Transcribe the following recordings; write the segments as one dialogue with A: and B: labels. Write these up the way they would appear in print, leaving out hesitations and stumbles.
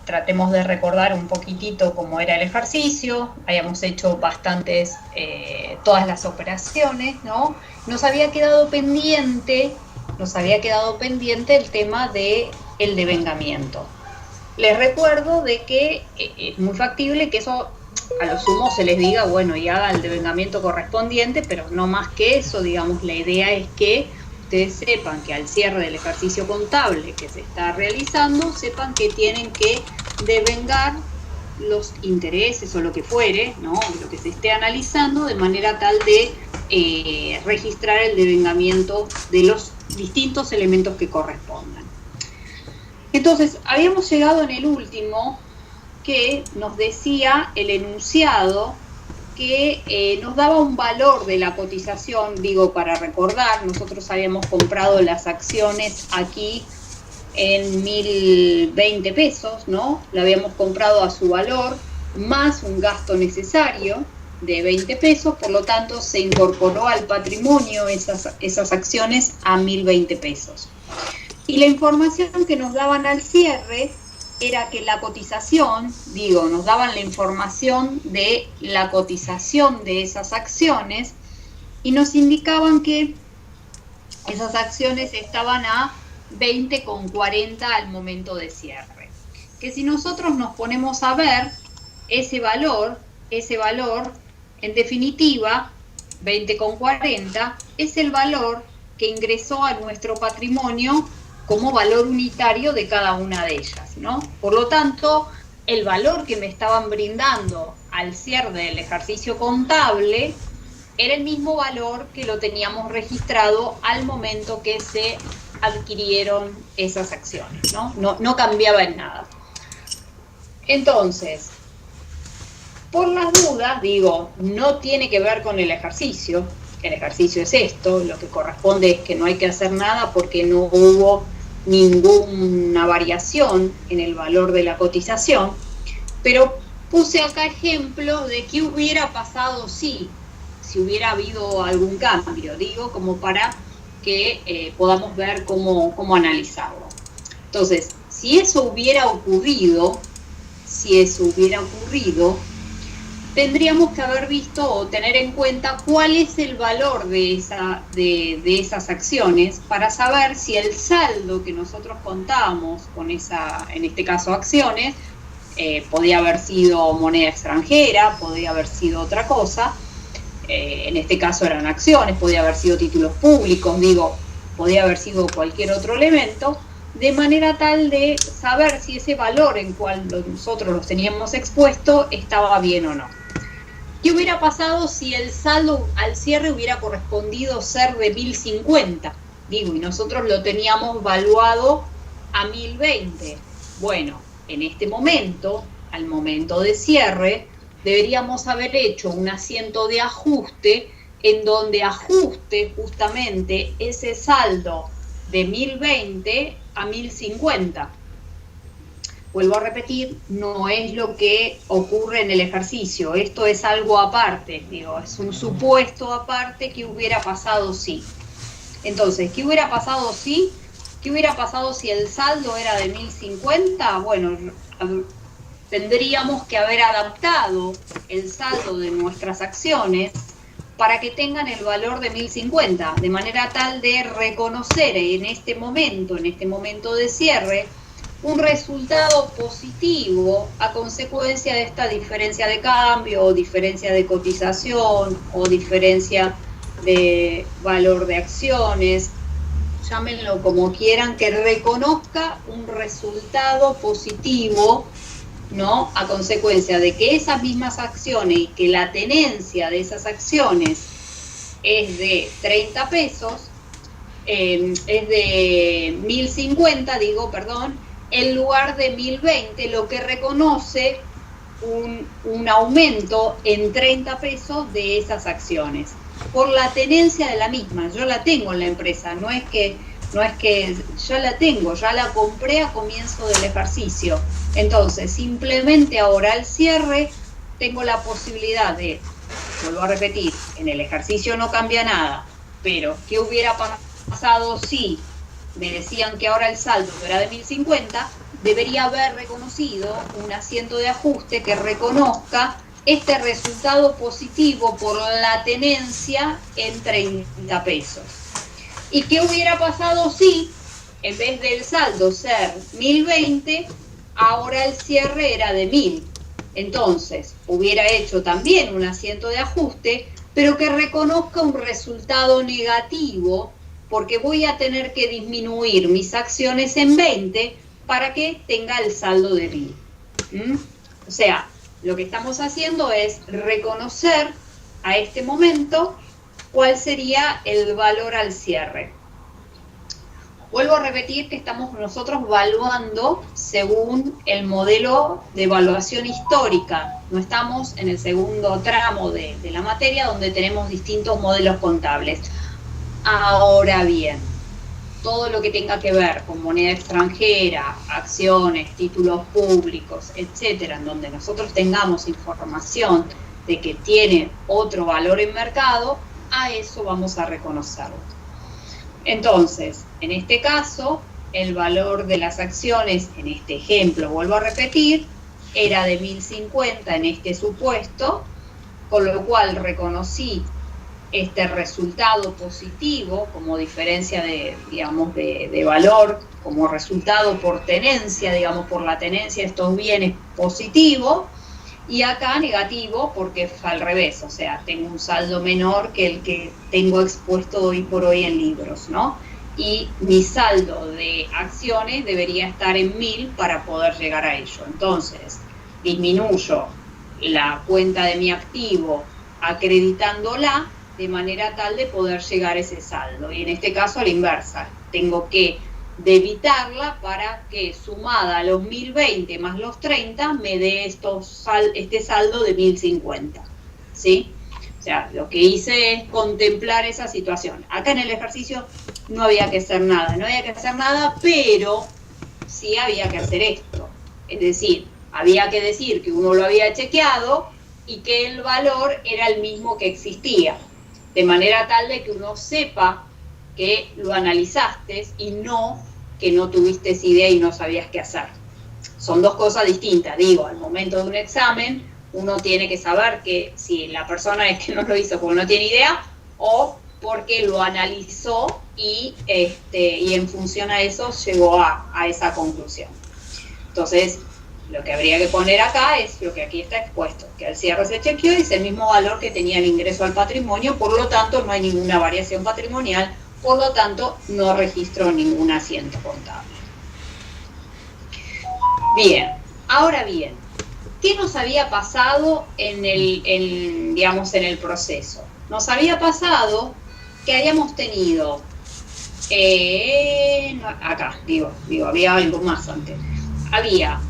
A: tratemos de recordar un poquitito cómo era el ejercicio, habíamos hecho todas las operaciones, ¿no? Nos había quedado pendiente el tema del devengamiento. Les recuerdo de que es muy factible que eso a lo sumo se les diga, bueno, y haga el devengamiento correspondiente, pero no más que eso, digamos, la idea es que ustedes sepan que al cierre del ejercicio contable que se está realizando, sepan que tienen que devengar los intereses o lo que fuere, ¿no? Lo que se esté analizando, de manera tal de registrar el devengamiento de los distintos elementos que correspondan. Entonces, habíamos llegado en el último que nos decía el enunciado que nos daba un valor de la cotización, digo, para recordar, nosotros habíamos comprado las acciones aquí en 1.020 pesos, ¿no? La habíamos comprado a su valor, más un gasto necesario de 20 pesos, por lo tanto se incorporó al patrimonio esas acciones a 1.020 pesos. Y la información que nos daban al cierre era que la cotización, nos daban la información de la cotización de esas acciones y nos indicaban que esas acciones estaban a 20,40 al momento de cierre. Que si nosotros nos ponemos a ver ese valor, en definitiva, 20,40 es el valor que ingresó a nuestro patrimonio como valor unitario de cada una de ellas, ¿no? Por lo tanto, el valor que me estaban brindando al cierre del ejercicio contable era el mismo valor que lo teníamos registrado al momento que se adquirieron esas acciones, ¿no? No cambiaba en nada. Entonces, por las dudas, no tiene que ver con el ejercicio es esto, lo que corresponde es que no hay que hacer nada porque no hubo ninguna variación en el valor de la cotización, pero puse acá ejemplos de qué hubiera pasado si hubiera habido algún cambio, como para que podamos ver cómo analizarlo. Entonces, si eso hubiera ocurrido, tendríamos que haber visto o tener en cuenta cuál es el valor de esas acciones para saber si el saldo que nosotros contamos con en este caso acciones, podía haber sido moneda extranjera, podía haber sido otra cosa, en este caso eran acciones, podía haber sido títulos públicos, podía haber sido cualquier otro elemento, de manera tal de saber si ese valor en cual nosotros los teníamos expuesto estaba bien o no. ¿Qué hubiera pasado si el saldo al cierre hubiera correspondido ser de 1.050? Y nosotros lo teníamos valuado a 1.020. Bueno, en este momento, al momento de cierre, deberíamos haber hecho un asiento de ajuste en donde ajuste justamente ese saldo de 1.020 a 1.050. Vuelvo a repetir, no es lo que ocurre en el ejercicio, esto es algo aparte, es un supuesto aparte que hubiera pasado si. Entonces, ¿qué hubiera pasado si? ¿Qué hubiera pasado si el saldo era de 1.050? Bueno, tendríamos que haber adaptado el saldo de nuestras acciones para que tengan el valor de 1.050, de manera tal de reconocer en este momento de cierre, un resultado positivo a consecuencia de esta diferencia de cambio, o diferencia de cotización, o diferencia de valor de acciones, llámenlo como quieran, que reconozca un resultado positivo, ¿no? A consecuencia de que esas mismas acciones y que la tenencia de esas acciones es de 30 pesos, es de 1.050, en lugar de 1.020, lo que reconoce un aumento en 30 pesos de esas acciones, por la tenencia de la misma. Yo la tengo en la empresa, no es que ya la tengo, ya la compré a comienzo del ejercicio. Entonces, simplemente ahora al cierre tengo la posibilidad de, vuelvo a repetir, en el ejercicio no cambia nada, pero ¿qué hubiera pasado si me decían que ahora el saldo era de 1.050? debería haber reconocido un asiento de ajuste que reconozca este resultado positivo por la tenencia en 30 pesos. ¿Y qué hubiera pasado si, en vez del saldo ser 1020, ahora el cierre era de 1000? Entonces, hubiera hecho también un asiento de ajuste, pero que reconozca un resultado negativo, porque voy a tener que disminuir mis acciones en 20 para que tenga el saldo de 1000. O sea, lo que estamos haciendo es reconocer a este momento cuál sería el valor al cierre. Vuelvo a repetir que estamos nosotros evaluando según el modelo de evaluación histórica. No estamos en el segundo tramo de la materia donde tenemos distintos modelos contables. Ahora bien, todo lo que tenga que ver con moneda extranjera, acciones, títulos públicos, etcétera, en donde nosotros tengamos información de que tiene otro valor en mercado, a eso vamos a reconocerlo. Entonces, en este caso, el valor de las acciones, en este ejemplo, vuelvo a repetir, era de 1050 en este supuesto, con lo cual reconocí este resultado positivo como diferencia de, digamos, de valor, como resultado por tenencia, digamos, por la tenencia de estos bienes positivo, y acá negativo porque fue al revés, o sea, tengo un saldo menor que el que tengo expuesto hoy por hoy en libros, ¿no? Y mi saldo de acciones debería estar en 1000 para poder llegar a ello. Entonces, disminuyo la cuenta de mi activo acreditándola de manera tal de poder llegar a ese saldo. Y en este caso a la inversa, tengo que debitarla para que sumada a los 1020 más los 30 me dé este saldo de 1050, ¿sí? O sea, lo que hice es contemplar esa situación. Acá en el ejercicio no había que hacer nada, pero sí había que hacer esto. Es decir, había que decir que uno lo había chequeado y que el valor era el mismo que existía, de manera tal de que uno sepa que lo analizaste y no que no tuviste idea y no sabías qué hacer. Son dos cosas distintas. Digo, al momento de un examen, uno tiene que saber que si la persona es que no lo hizo porque no tiene idea o porque lo analizó y en función a eso llegó a esa conclusión. Entonces, lo que habría que poner acá es lo que aquí está expuesto, que al cierre se chequeó y es el mismo valor que tenía el ingreso al patrimonio, por lo tanto no hay ninguna variación patrimonial, por lo tanto no registro ningún asiento contable. Bien, ahora bien, ¿qué nos había pasado en el proceso? Nos había pasado que habíamos tenido, había algo más antes, había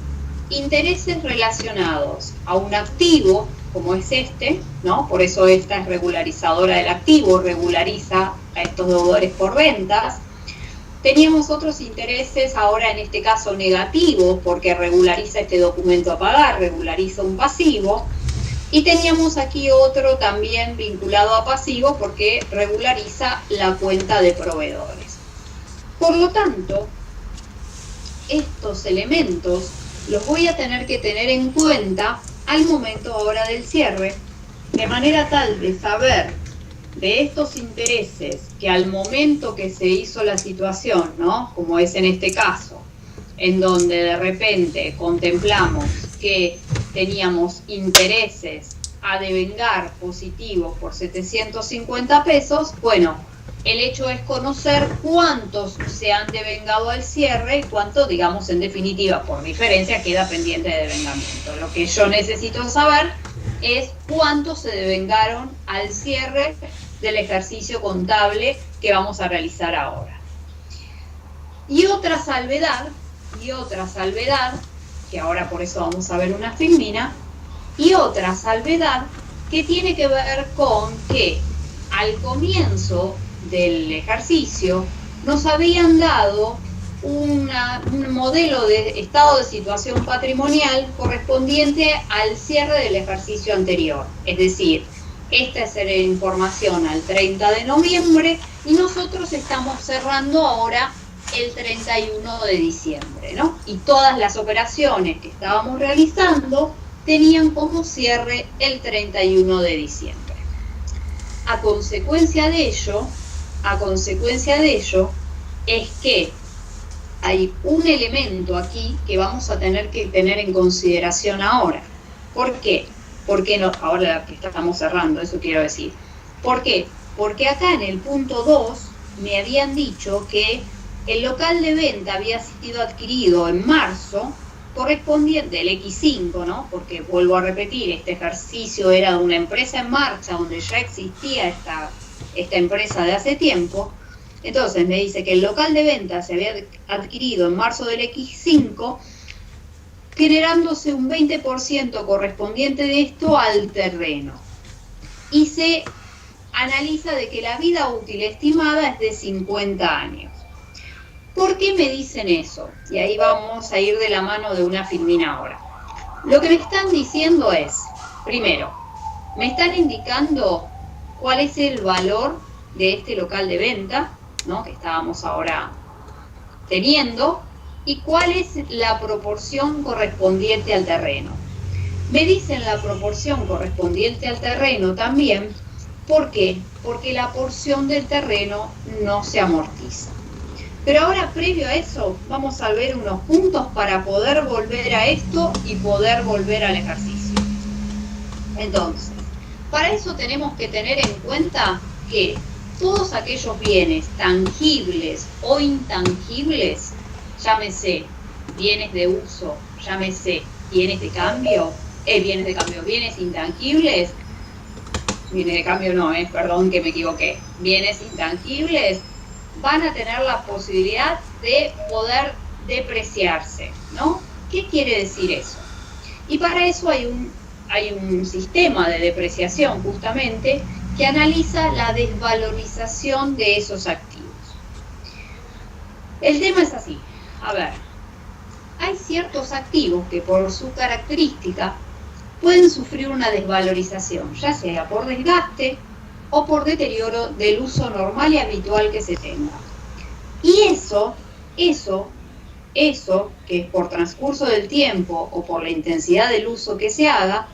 A: intereses relacionados a un activo, como es este, ¿no? Por eso esta es regularizadora del activo, regulariza a estos deudores por rentas. Teníamos otros intereses, ahora en este caso negativos, porque regulariza este documento a pagar, regulariza un pasivo. Y teníamos aquí otro también vinculado a pasivo, porque regulariza la cuenta de proveedores. Por lo tanto, estos elementos los voy a tener que tener en cuenta al momento ahora del cierre, de manera tal de saber de estos intereses que al momento que se hizo la situación, ¿no? Como es en este caso, en donde de repente contemplamos que teníamos intereses a devengar positivos por 750 pesos, bueno, el hecho es conocer cuántos se han devengado al cierre y cuánto, digamos, en definitiva, por diferencia, queda pendiente de devengamiento. Lo que yo necesito saber es cuántos se devengaron al cierre del ejercicio contable que vamos a realizar ahora. Y otra salvedad, que ahora por eso vamos a ver una filmina, y otra salvedad que tiene que ver con que al comienzo del ejercicio nos habían dado un modelo de estado de situación patrimonial correspondiente al cierre del ejercicio anterior. Es decir, esta es la información al 30 de noviembre y nosotros estamos cerrando ahora el 31 de diciembre, ¿no? Y todas las operaciones que estábamos realizando tenían como cierre el 31 de diciembre. A consecuencia de ello, es que hay un elemento aquí que vamos a tener que tener en consideración ahora. ¿Por qué? Porque no, ahora que estamos cerrando, eso quiero decir. ¿Por qué? Porque acá en el punto 2 me habían dicho que el local de venta había sido adquirido en marzo, correspondiente al X5, ¿no? Porque vuelvo a repetir, este ejercicio era de una empresa en marcha donde ya existía esta empresa de hace tiempo. Entonces me dice que el local de venta se había adquirido en marzo del X5, generándose un 20% correspondiente de esto al terreno. Y se analiza de que la vida útil estimada es de 50 años. ¿Por qué me dicen eso? Y ahí vamos a ir de la mano de una filmina ahora. Lo que me están diciendo es, primero, me están indicando cuál es el valor de este local de venta, ¿no? Que estábamos ahora teniendo, y cuál es la proporción correspondiente al terreno. Me dicen la proporción correspondiente al terreno también. ¿Por qué? Porque la porción del terreno no se amortiza. Pero ahora, previo a eso, vamos a ver unos puntos para poder volver a esto y poder volver al ejercicio. Entonces, para eso tenemos que tener en cuenta que todos aquellos bienes tangibles o intangibles, llámese bienes de uso, llámese bienes de cambio, bienes intangibles, bienes de cambio no, perdón que me equivoqué, bienes intangibles van a tener la posibilidad de poder depreciarse, ¿no? ¿Qué quiere decir eso? Y para eso hay un sistema de depreciación justamente que analiza la desvalorización de esos activos. El tema es así, a ver, hay ciertos activos que por su característica pueden sufrir una desvalorización, ya sea por desgaste o por deterioro del uso normal y habitual que se tenga. Y eso que por transcurso del tiempo o por la intensidad del uso que se haga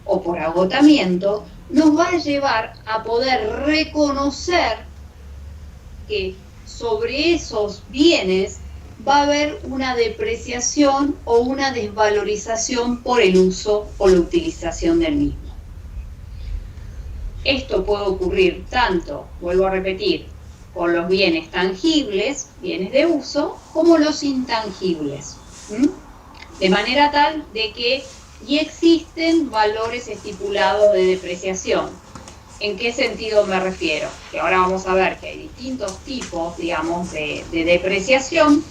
A: o por agotamiento, nos va a llevar a poder reconocer que sobre esos bienes va a haber una depreciación o una desvalorización por el uso o la utilización del mismo. Esto puede ocurrir tanto, vuelvo a repetir, con los bienes tangibles, bienes de uso, como los intangibles. De manera tal de que ya existen valores estipulados de depreciación. ¿En qué sentido me refiero? Que ahora vamos a ver que hay distintos tipos, digamos, de depreciación,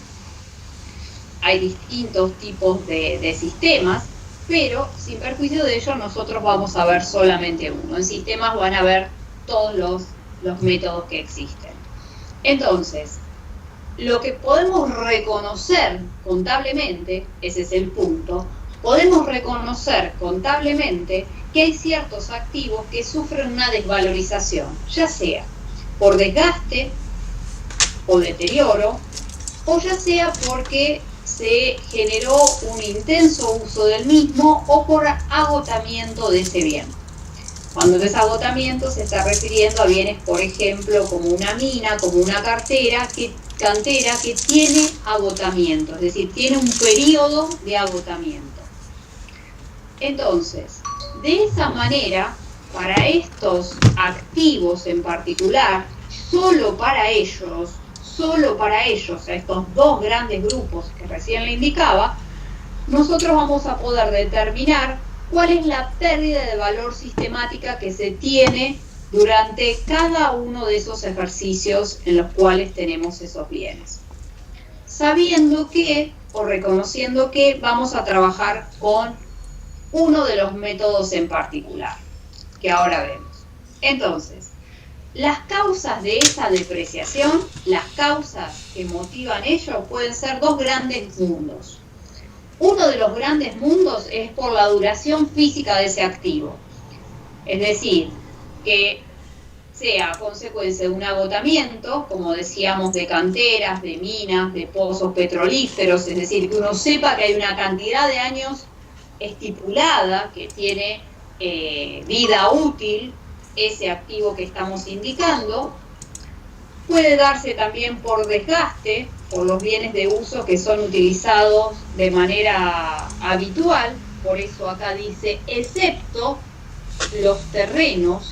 A: hay distintos tipos de sistemas, pero sin perjuicio de ello nosotros vamos a ver solamente uno. En sistemas van a ver todos los métodos que existen. Entonces, lo que podemos reconocer contablemente, ese es el punto, podemos reconocer contablemente que hay ciertos activos que sufren una desvalorización, ya sea por desgaste o deterioro, o ya sea porque se generó un intenso uso del mismo o por agotamiento de ese bien. Cuando es agotamiento se está refiriendo a bienes, por ejemplo, como una mina, como una cantera que tiene agotamiento, es decir, tiene un periodo de agotamiento. Entonces, de esa manera, para estos activos en particular, solo para ellos, a estos dos grandes grupos que recién le indicaba, nosotros vamos a poder determinar cuál es la pérdida de valor sistemática que se tiene durante cada uno de esos ejercicios en los cuales tenemos esos bienes. Sabiendo que, o reconociendo que, vamos a trabajar con uno de los métodos en particular, que ahora vemos. Entonces, las causas de esa depreciación, las causas que motivan ello, pueden ser dos grandes mundos. Uno de los grandes mundos es por la duración física de ese activo. Es decir, que sea consecuencia de un agotamiento, como decíamos, de canteras, de minas, de pozos petrolíferos, es decir, que uno sepa que hay una cantidad de años estipulada que tiene vida útil ese activo que estamos indicando. Puede darse también por desgaste, por los bienes de uso que son utilizados de manera habitual, por eso acá dice, excepto los terrenos,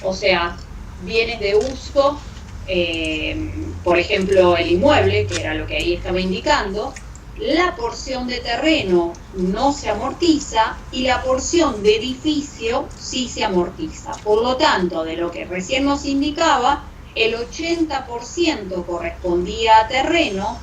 A: o sea, bienes de uso, por ejemplo, el inmueble, que era lo que ahí estaba indicando, la porción de terreno no se amortiza y la porción de edificio sí se amortiza. Por lo tanto, de lo que recién nos indicaba, el 80% correspondía a terreno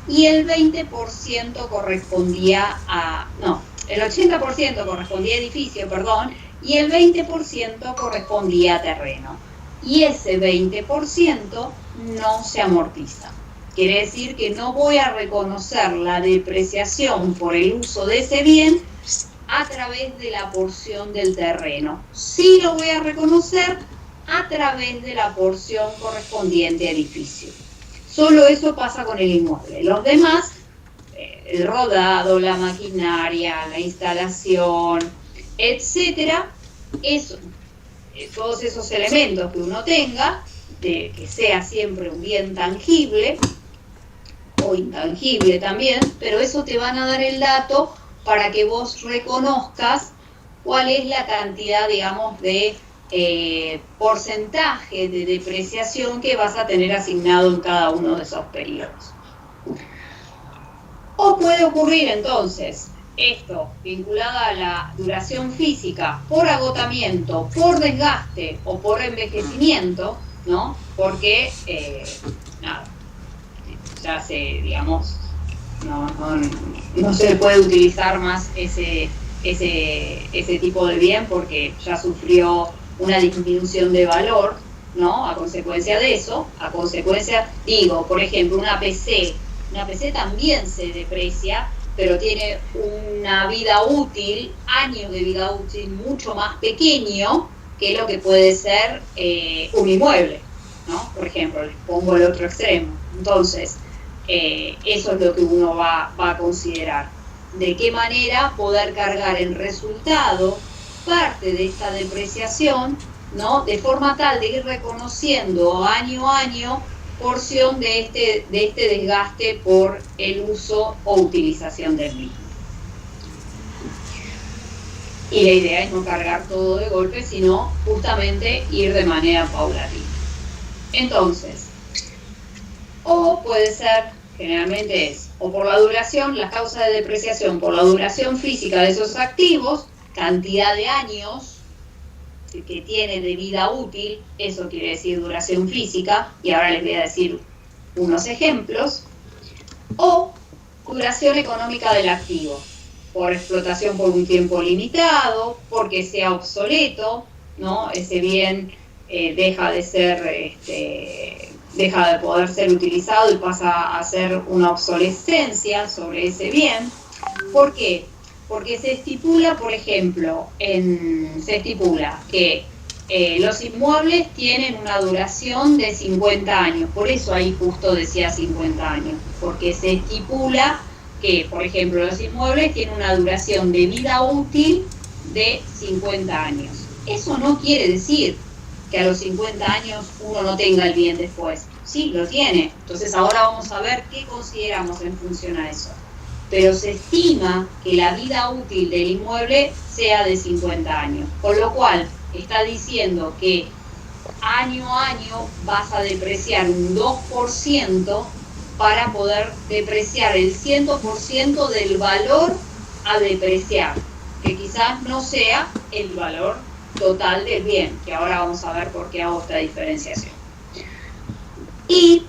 A: y el 20% correspondía a... No, el 80% correspondía a edificio, perdón, y el 20% correspondía a terreno. Y ese 20% no se amortiza. Quiere decir que no voy a reconocer la depreciación por el uso de ese bien a través de la porción del terreno. Sí lo voy a reconocer a través de la porción correspondiente a edificio. Solo eso pasa con el inmueble. Los demás, el rodado, la maquinaria, la instalación, etcétera, eso, todos esos elementos que uno tenga, de que sea siempre un bien tangible o intangible también, pero eso te van a dar el dato para que vos reconozcas cuál es la cantidad, digamos, de porcentaje de depreciación que vas a tener asignado en cada uno de esos periodos. O puede ocurrir entonces esto vinculado a la duración física por agotamiento, por desgaste o por envejecimiento, ¿no? Porque, nada, ya se, digamos, no se puede utilizar más ese tipo de bien porque ya sufrió una disminución de valor, ¿no? A consecuencia de eso, digo, por ejemplo, una PC también se deprecia, pero tiene una vida útil, años de vida útil mucho más pequeño que lo que puede ser un inmueble, ¿no? Por ejemplo, les pongo el otro extremo. Entonces, eso es lo que uno va a considerar. De qué manera poder cargar en resultado parte de esta depreciación, ¿no? De forma tal de ir reconociendo año a año porción de este desgaste por el uso o utilización del mismo. Y la idea es no cargar todo de golpe, sino justamente ir de manera paulatina. Entonces, o puede ser, generalmente es, o por la duración, las causas de depreciación, por la duración física de esos activos, cantidad de años que tiene de vida útil, eso quiere decir duración física, y ahora les voy a decir unos ejemplos, o duración económica del activo, por explotación por un tiempo limitado, porque sea obsoleto, ¿no? Ese bien deja de poder ser utilizado y pasa a ser una obsolescencia sobre ese bien. ¿Por qué? Porque se estipula, por ejemplo, se estipula que los inmuebles tienen una duración de 50 años, por eso ahí justo decía 50 años, porque se estipula que, por ejemplo, los inmuebles tienen una duración de vida útil de 50 años. Eso no quiere decir que a los 50 años uno no tenga el bien después. Sí, lo tiene. Entonces ahora vamos a ver qué consideramos en función a eso. Pero se estima que la vida útil del inmueble sea de 50 años. Con lo cual, está diciendo que año a año vas a depreciar un 2% para poder depreciar el 100% del valor a depreciar, que quizás no sea el valor total del bien, que ahora vamos a ver por qué hago esta diferenciación. Y,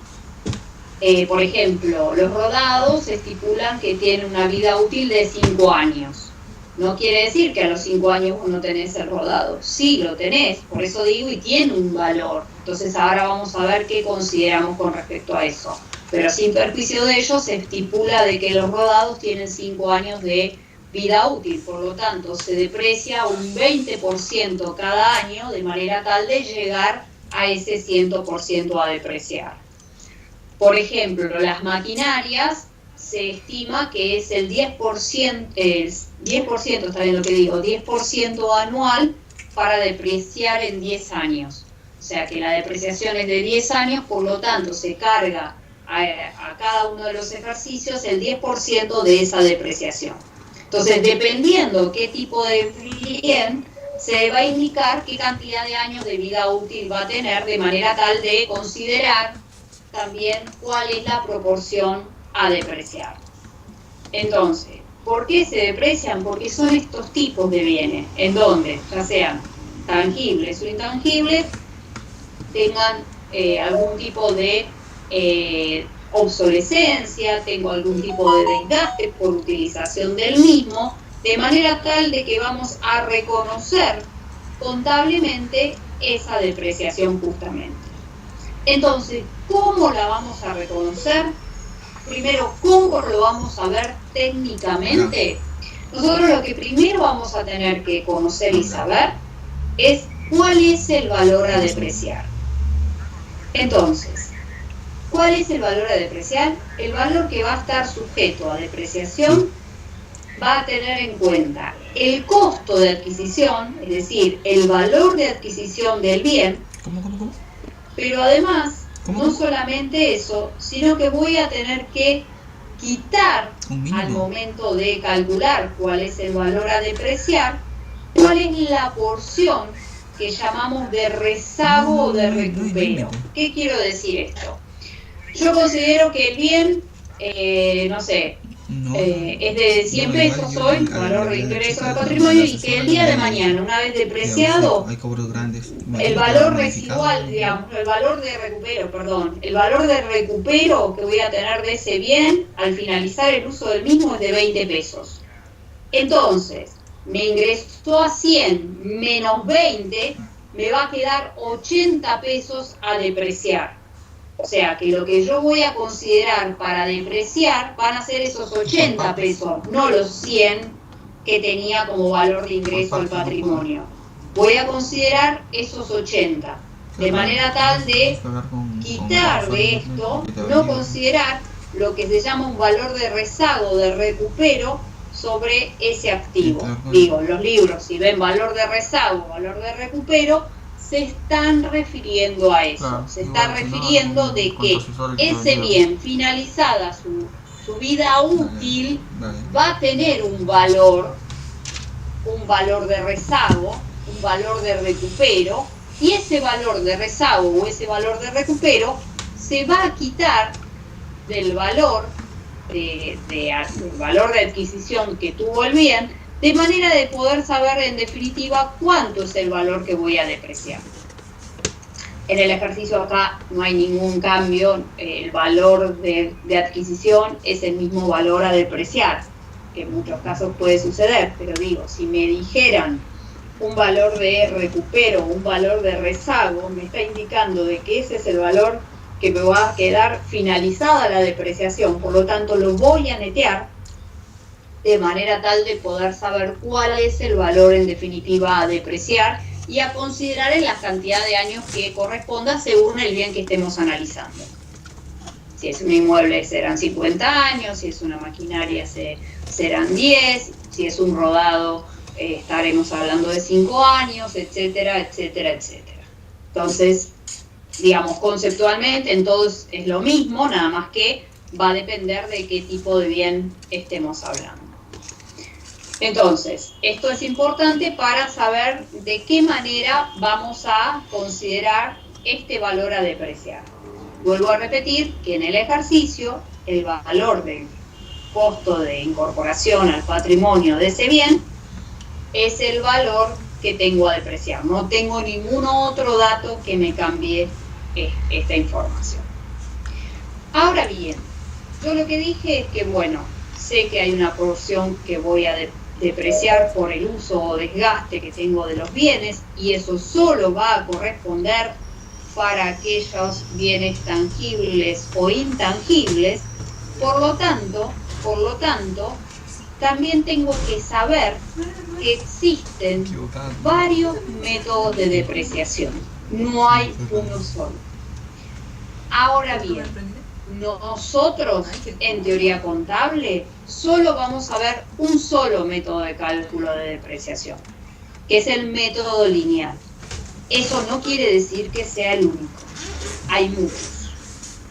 A: por ejemplo, los rodados estipulan que tienen una vida útil de 5 años. No quiere decir que a los 5 años vos no tenés el rodado. Sí, lo tenés, por eso digo, y tiene un valor. Entonces ahora vamos a ver qué consideramos con respecto a eso. Pero sin perjuicio de ello, se estipula de que los rodados tienen 5 años de vida útil, por lo tanto se deprecia un 20% cada año de manera tal de llegar a ese 100% a depreciar. Por ejemplo, las maquinarias se estima que es el 10%, está bien lo que digo, 10% anual para depreciar en 10 años. O sea que la depreciación es de 10 años, por lo tanto se carga a cada uno de los ejercicios el 10% de esa depreciación. Entonces, dependiendo qué tipo de bien, se va a indicar qué cantidad de años de vida útil va a tener, de manera tal de considerar también cuál es la proporción a depreciar. Entonces, ¿por qué se deprecian? Porque son estos tipos de bienes, en donde, ya sean tangibles o intangibles, tengan algún tipo de obsolescencia, tengo algún tipo de desgaste por utilización del mismo, de manera tal de que vamos a reconocer contablemente esa depreciación justamente. Entonces, ¿cómo la vamos a reconocer? Primero, ¿cómo lo vamos a ver técnicamente? Nosotros lo que primero vamos a tener que conocer y saber es cuál es el valor a depreciar. Entonces, ¿cuál es el valor a depreciar? El valor que va a estar sujeto a depreciación va a tener en cuenta el costo de adquisición, es decir, el valor de adquisición del bien, pero además, no solamente eso, sino que voy a tener que quitar al momento de calcular cuál es el valor a depreciar, cuál es la porción que llamamos de rezago o de recupero. ¿Qué quiero decir esto? Yo considero que el bien, no sé, es de 100 pesos hoy, valor de ingreso al patrimonio, y que el día de mañana, una vez depreciado, el valor residual, digamos, el valor de recupero que voy a tener de ese bien al finalizar el uso del mismo es de 20 pesos. Entonces, me ingresó a 100 menos 20, me va a quedar 80 pesos a depreciar. O sea, que lo que yo voy a considerar para depreciar van a ser esos 80 pesos, no los 100 que tenía como valor de ingreso al patrimonio. Voy a considerar esos 80, de manera tal de quitar de esto, no considerar lo que se llama un valor de rezago, de recupero, sobre ese activo. Digo, los libros, si ven valor de rezago, valor de recupero, se están refiriendo a eso, se está refiriendo de que ese bien, finalizada su vida útil, va a tener un valor de rezago, un valor de recupero, y ese valor de rezago o ese valor de recupero se va a quitar del valor del valor de adquisición que tuvo el bien, de manera de poder saber en definitiva cuánto es el valor que voy a depreciar. En el ejercicio acá no hay ningún cambio, el valor de adquisición es el mismo valor a depreciar, que en muchos casos puede suceder, pero digo, si me dijeran un valor de recupero, un valor de rezago, me está indicando de que ese es el valor que me va a quedar finalizada la depreciación, por lo tanto lo voy a netear de manera tal de poder saber cuál es el valor en definitiva a depreciar y a considerar en la cantidad de años que corresponda según el bien que estemos analizando. Si es un inmueble serán 50 años, si es una maquinaria serán 10, si es un rodado estaremos hablando de 5 años, etcétera, etcétera, etcétera. Entonces, digamos, conceptualmente en todos es lo mismo, nada más que va a depender de qué tipo de bien estemos hablando. Entonces, esto es importante para saber de qué manera vamos a considerar este valor a depreciar. Vuelvo a repetir que en el ejercicio el valor del costo de incorporación al patrimonio de ese bien es el valor que tengo a depreciar. No tengo ningún otro dato que me cambie esta información. Ahora bien, yo lo que dije es que, bueno, sé que hay una porción que voy a depreciar por el uso o desgaste que tengo de los bienes, y eso solo va a corresponder para aquellos bienes tangibles o intangibles. Por lo tanto, también tengo que saber que existen varios métodos de depreciación. No hay uno solo. Ahora bien, nosotros en teoría contable solo vamos a ver un solo método de cálculo de depreciación, que es el método lineal. Eso no quiere decir que sea el único. Hay muchos,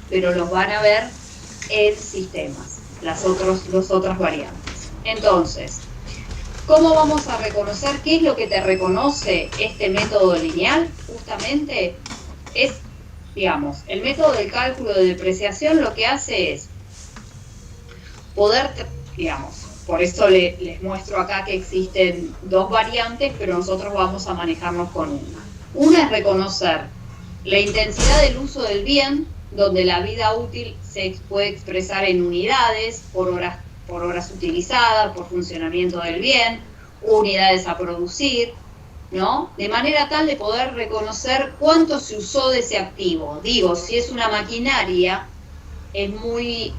A: pero los van a ver en sistemas, las otras variantes. Entonces, ¿cómo vamos a reconocer qué es lo que te reconoce este método lineal? Justamente es, digamos, el método de cálculo de depreciación lo que hace es poder, digamos, por eso les muestro acá que existen dos variantes, pero nosotros vamos a manejarnos con una. Una es reconocer la intensidad del uso del bien, donde la vida útil se puede expresar en unidades, por horas utilizadas, por funcionamiento del bien, unidades a producir, ¿no? De manera tal de poder reconocer cuánto se usó de ese activo. Digo, si es una maquinaria, es muy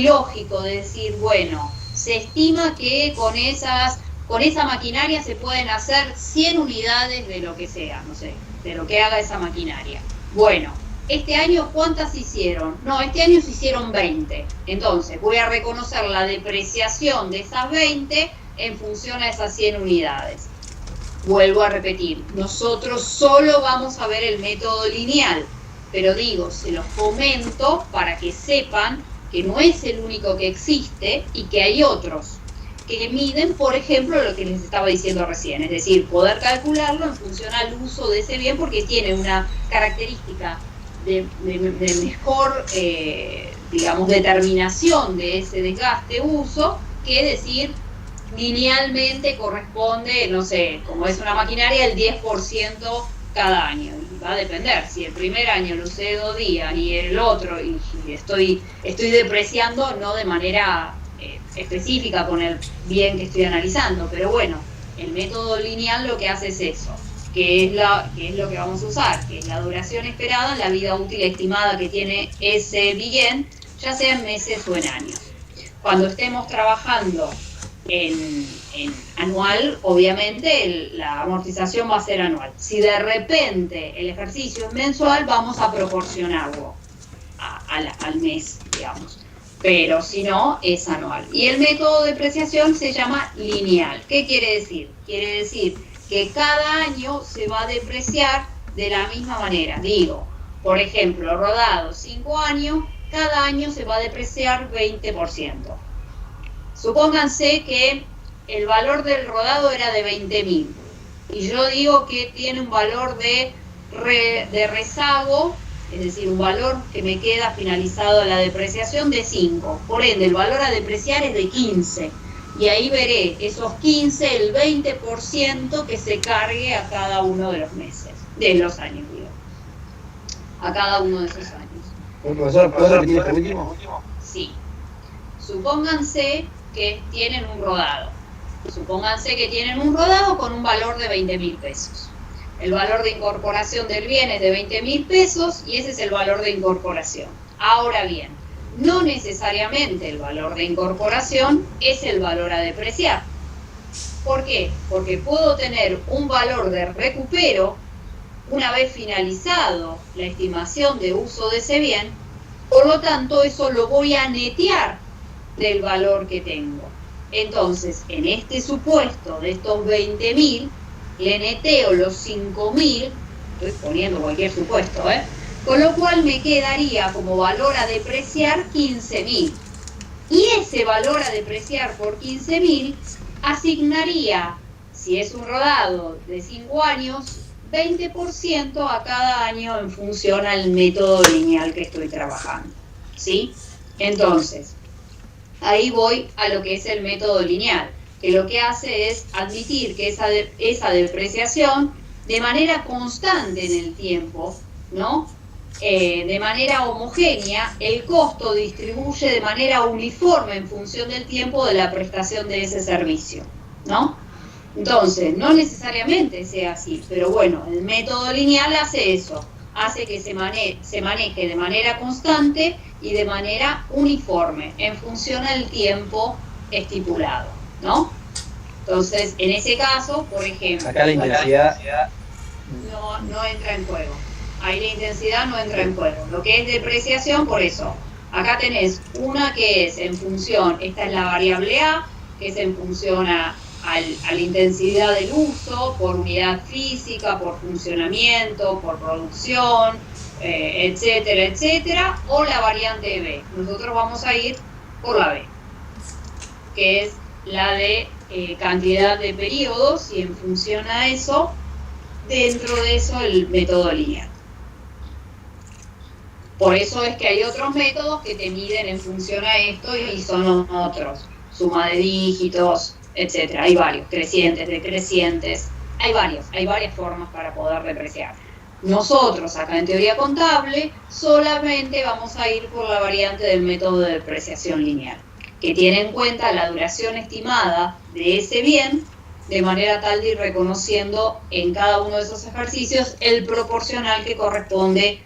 A: lógico decir, bueno, se estima que con esa maquinaria se pueden hacer 100 unidades de lo que sea, no sé, de lo que haga esa maquinaria. Bueno, este año, ¿cuántas hicieron? No, este año se hicieron 20. Entonces, voy a reconocer la depreciación de esas 20 en función a esas 100 unidades. Vuelvo a repetir, nosotros solo vamos a ver el método lineal, pero digo, se los comento para que sepan que no es el único que existe y que hay otros que miden, por ejemplo, lo que les estaba diciendo recién, es decir, poder calcularlo en función al uso de ese bien porque tiene una característica de mejor, digamos, determinación de ese desgaste-uso, que decir, linealmente corresponde, no sé, como es una maquinaria, el 10% cada año. Va a depender, si el primer año lo usé 2 días y el otro, y estoy depreciando, no de manera específica con el bien que estoy analizando, pero bueno, el método lineal lo que hace es eso, que es lo que vamos a usar, que es la duración esperada, la vida útil estimada que tiene ese bien, ya sea en meses o en años. Cuando estemos trabajando en anual, obviamente la amortización va a ser anual. Si de repente el ejercicio es mensual, vamos a proporcionarlo al mes, digamos. Pero si no, es anual. Y el método de depreciación se llama lineal. ¿Qué quiere decir? Quiere decir que cada año se va a depreciar de la misma manera. Digo, por ejemplo, rodado 5 años, cada año se va a depreciar 20%. Supónganse que el valor del rodado era de 20.000 y yo digo que tiene un valor de rezago, es decir, un valor que me queda finalizado la depreciación de 5. Por ende, el valor a depreciar es de 15. Y ahí veré esos 15, el 20% que se cargue a cada uno de los meses, de los años, digo. A cada uno de esos años.
B: Profesor, ¿puedo repetir este último?
A: Sí. Supónganse que tienen un rodado. Supónganse que tienen un rodado con un valor de 20.000 pesos. El valor de incorporación del bien es de 20.000 pesos y ese es el valor de incorporación. Ahora bien, no necesariamente el valor de incorporación es el valor a depreciar. ¿Por qué? Porque puedo tener un valor de recupero una vez finalizado la estimación de uso de ese bien, por lo tanto eso lo voy a netear del valor que tengo. Entonces, en este supuesto de estos 20.000, le neteo los 5.000, estoy poniendo cualquier supuesto, con lo cual me quedaría como valor a depreciar 15.000. Y ese valor a depreciar por 15.000 asignaría, si es un rodado de 5 años, 20% a cada año en función al método lineal que estoy trabajando, ¿sí? Entonces, ahí voy a lo que es el método lineal, que lo que hace es admitir que esa depreciación de manera constante en el tiempo, ¿no? De manera homogénea, el costo distribuye de manera uniforme en función del tiempo de la prestación de ese servicio, ¿no? Entonces, no necesariamente sea así, pero bueno, el método lineal hace eso, hace que se maneje de manera constante y de manera uniforme, en función al tiempo estipulado. ¿no? Entonces, en ese caso, por ejemplo...
B: Acá la intensidad...
A: No entra en juego. Ahí la intensidad no entra en juego. Lo que es depreciación, por eso. Acá tenés una que es en función, esta es la variable A, que es en función a la intensidad del uso, por unidad física, por funcionamiento, por producción, etcétera, etcétera, o la variante B. Nosotros vamos a ir por la B, que es la de cantidad de periodos, y en función a eso, dentro de eso el método lineal. Por eso es que hay otros métodos que te miden en función a esto y son otros, suma de dígitos, etcétera. Hay varios, crecientes, decrecientes, hay varias formas para poder depreciar. Nosotros acá en teoría contable solamente vamos a ir por la variante del método de depreciación lineal, que tiene en cuenta la duración estimada de ese bien, de manera tal de ir reconociendo en cada uno de esos ejercicios el proporcional que corresponde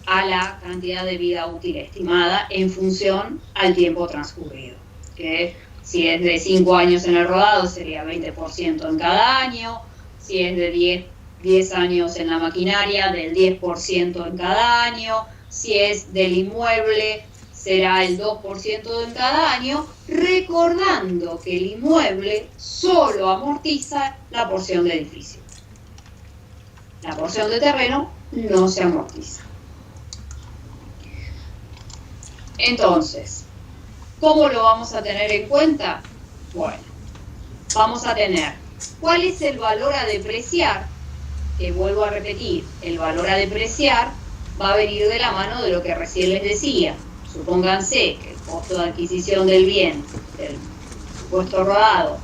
A: a la cantidad de vida útil estimada en función al tiempo transcurrido. Que si es de 5 años en el rodado sería 20% en cada año, si es de 10 años en la maquinaria, del 10% en cada año, si es del inmueble será el 2% en cada año, recordando que el inmueble solo amortiza la porción de edificio. La porción de terreno no se amortiza. Entonces, ¿cómo lo vamos a tener en cuenta? Bueno, vamos a tener cuál es el valor a depreciar, que vuelvo a repetir, el valor a depreciar va a venir de la mano de lo que recién les decía. Supónganse que el costo de adquisición del bien, del supuesto rodado,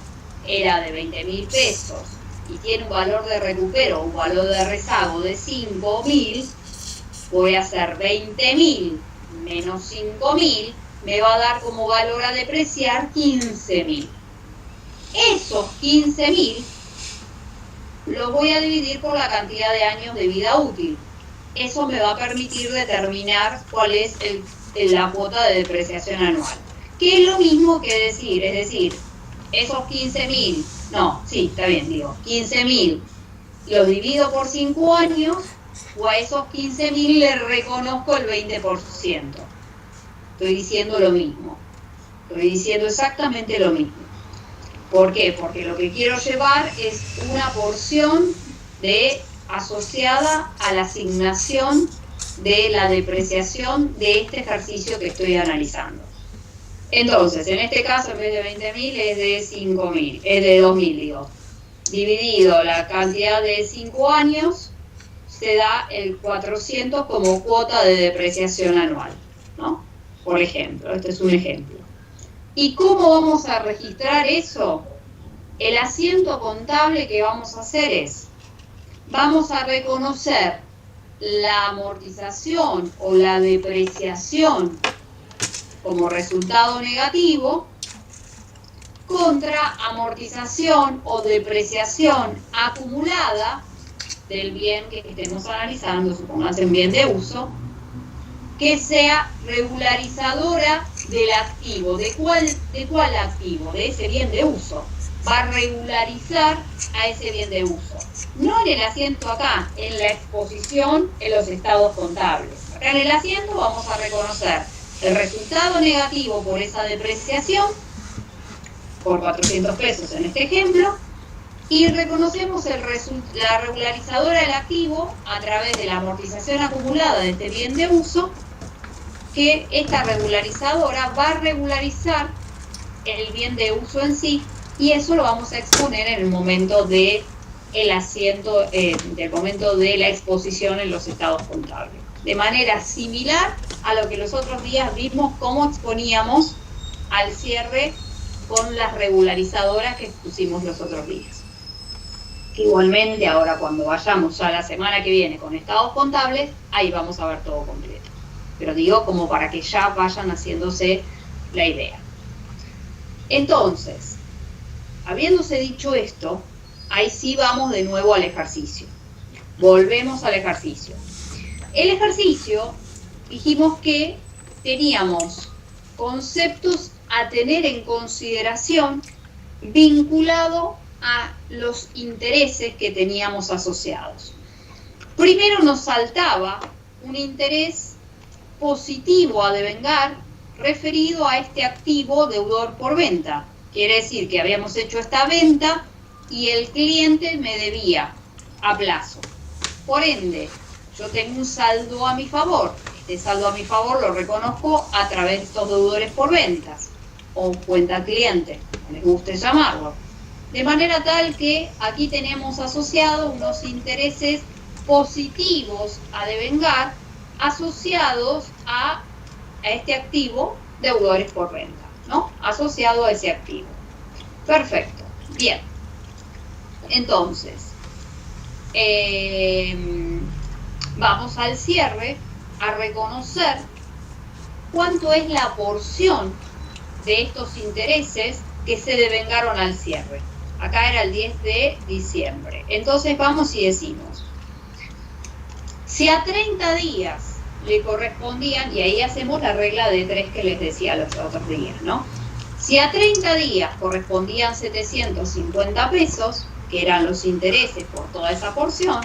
A: era de 20.000 pesos y tiene un valor de recupero, un valor de rezago de 5.000, voy a hacer 20.000 menos 5.000, me va a dar como valor a depreciar 15.000. Esos 15.000 los voy a dividir por la cantidad de años de vida útil. Eso me va a permitir determinar cuál es la cuota de depreciación anual. Que es lo mismo que decir, es decir, esos 15.000, no, sí, está bien, digo, 15.000 los divido por 5 años, o a esos 15.000 le reconozco el 20%. Estoy diciendo lo mismo. Estoy diciendo exactamente lo mismo. ¿Por qué? Porque lo que quiero llevar es una porción asociada a la asignación de la depreciación de este ejercicio que estoy analizando. Entonces, en este caso, en vez de 20.000 es de 5.000, es de 2.000, digo. Dividido la cantidad de 5 años, se da el 400 como cuota de depreciación anual, ¿no? Por ejemplo, este es un ejemplo. ¿Y cómo vamos a registrar eso? El asiento contable que vamos a hacer es, vamos a reconocer la amortización o la depreciación como resultado negativo contra amortización o depreciación acumulada del bien que estemos analizando, supongamos en bien de uso, que sea regularizadora del activo. ¿De cuál activo? De ese bien de uso. Va a regularizar a ese bien de uso. No en el asiento acá, en la exposición en los estados contables. Acá en el asiento vamos a reconocer el resultado negativo por esa depreciación, por 400 pesos en este ejemplo, y reconocemos la regularizadora del activo a través de la amortización acumulada de este bien de uso, que esta regularizadora va a regularizar el bien de uso en sí, y eso lo vamos a exponer en el momento del asiento, del momento de la exposición en los estados contables. De manera similar a lo que los otros días vimos cómo exponíamos al cierre con las regularizadoras que pusimos los otros días. Igualmente ahora cuando vayamos ya la semana que viene con estados contables, ahí vamos a ver todo completo. Pero digo como para que ya vayan haciéndose la idea. Entonces, habiéndose dicho esto, ahí sí vamos de nuevo al ejercicio. Volvemos al ejercicio. El ejercicio, dijimos que teníamos conceptos a tener en consideración vinculado a los intereses que teníamos asociados. Primero nos saltaba un interés positivo a devengar referido a este activo deudor por venta. Quiere decir que habíamos hecho esta venta y el cliente me debía a plazo. Por ende, yo tengo un saldo a mi favor. Este saldo a mi favor lo reconozco a través de estos deudores por ventas o cuenta cliente, como les guste llamarlo. De manera tal que aquí tenemos asociados unos intereses positivos a devengar asociados a este activo deudores por venta, ¿no? Asociado a ese activo. Perfecto. Bien. Entonces, vamos al cierre a reconocer cuánto es la porción de estos intereses que se devengaron al cierre. Acá era el 10 de diciembre. Entonces vamos y decimos, si a 30 días le correspondían, y ahí hacemos la regla de 3 que les decía los otros días, ¿no? Si a 30 días correspondían 750 pesos, que eran los intereses por toda esa porción,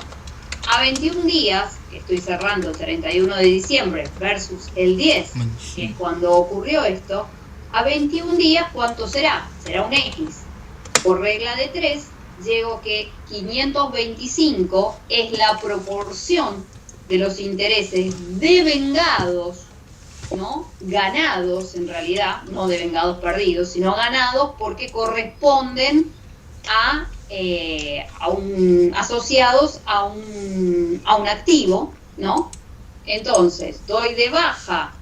A: a 21 días, que estoy cerrando el 31 de diciembre versus el 10, que es cuando ocurrió esto, a 21 días, ¿cuánto será? Será un X. Por regla de 3, llego que 525 es la proporción de los intereses devengados, ¿no? Ganados en realidad, no devengados perdidos, sino ganados porque corresponden asociados a un activo, ¿no? Entonces, doy de baja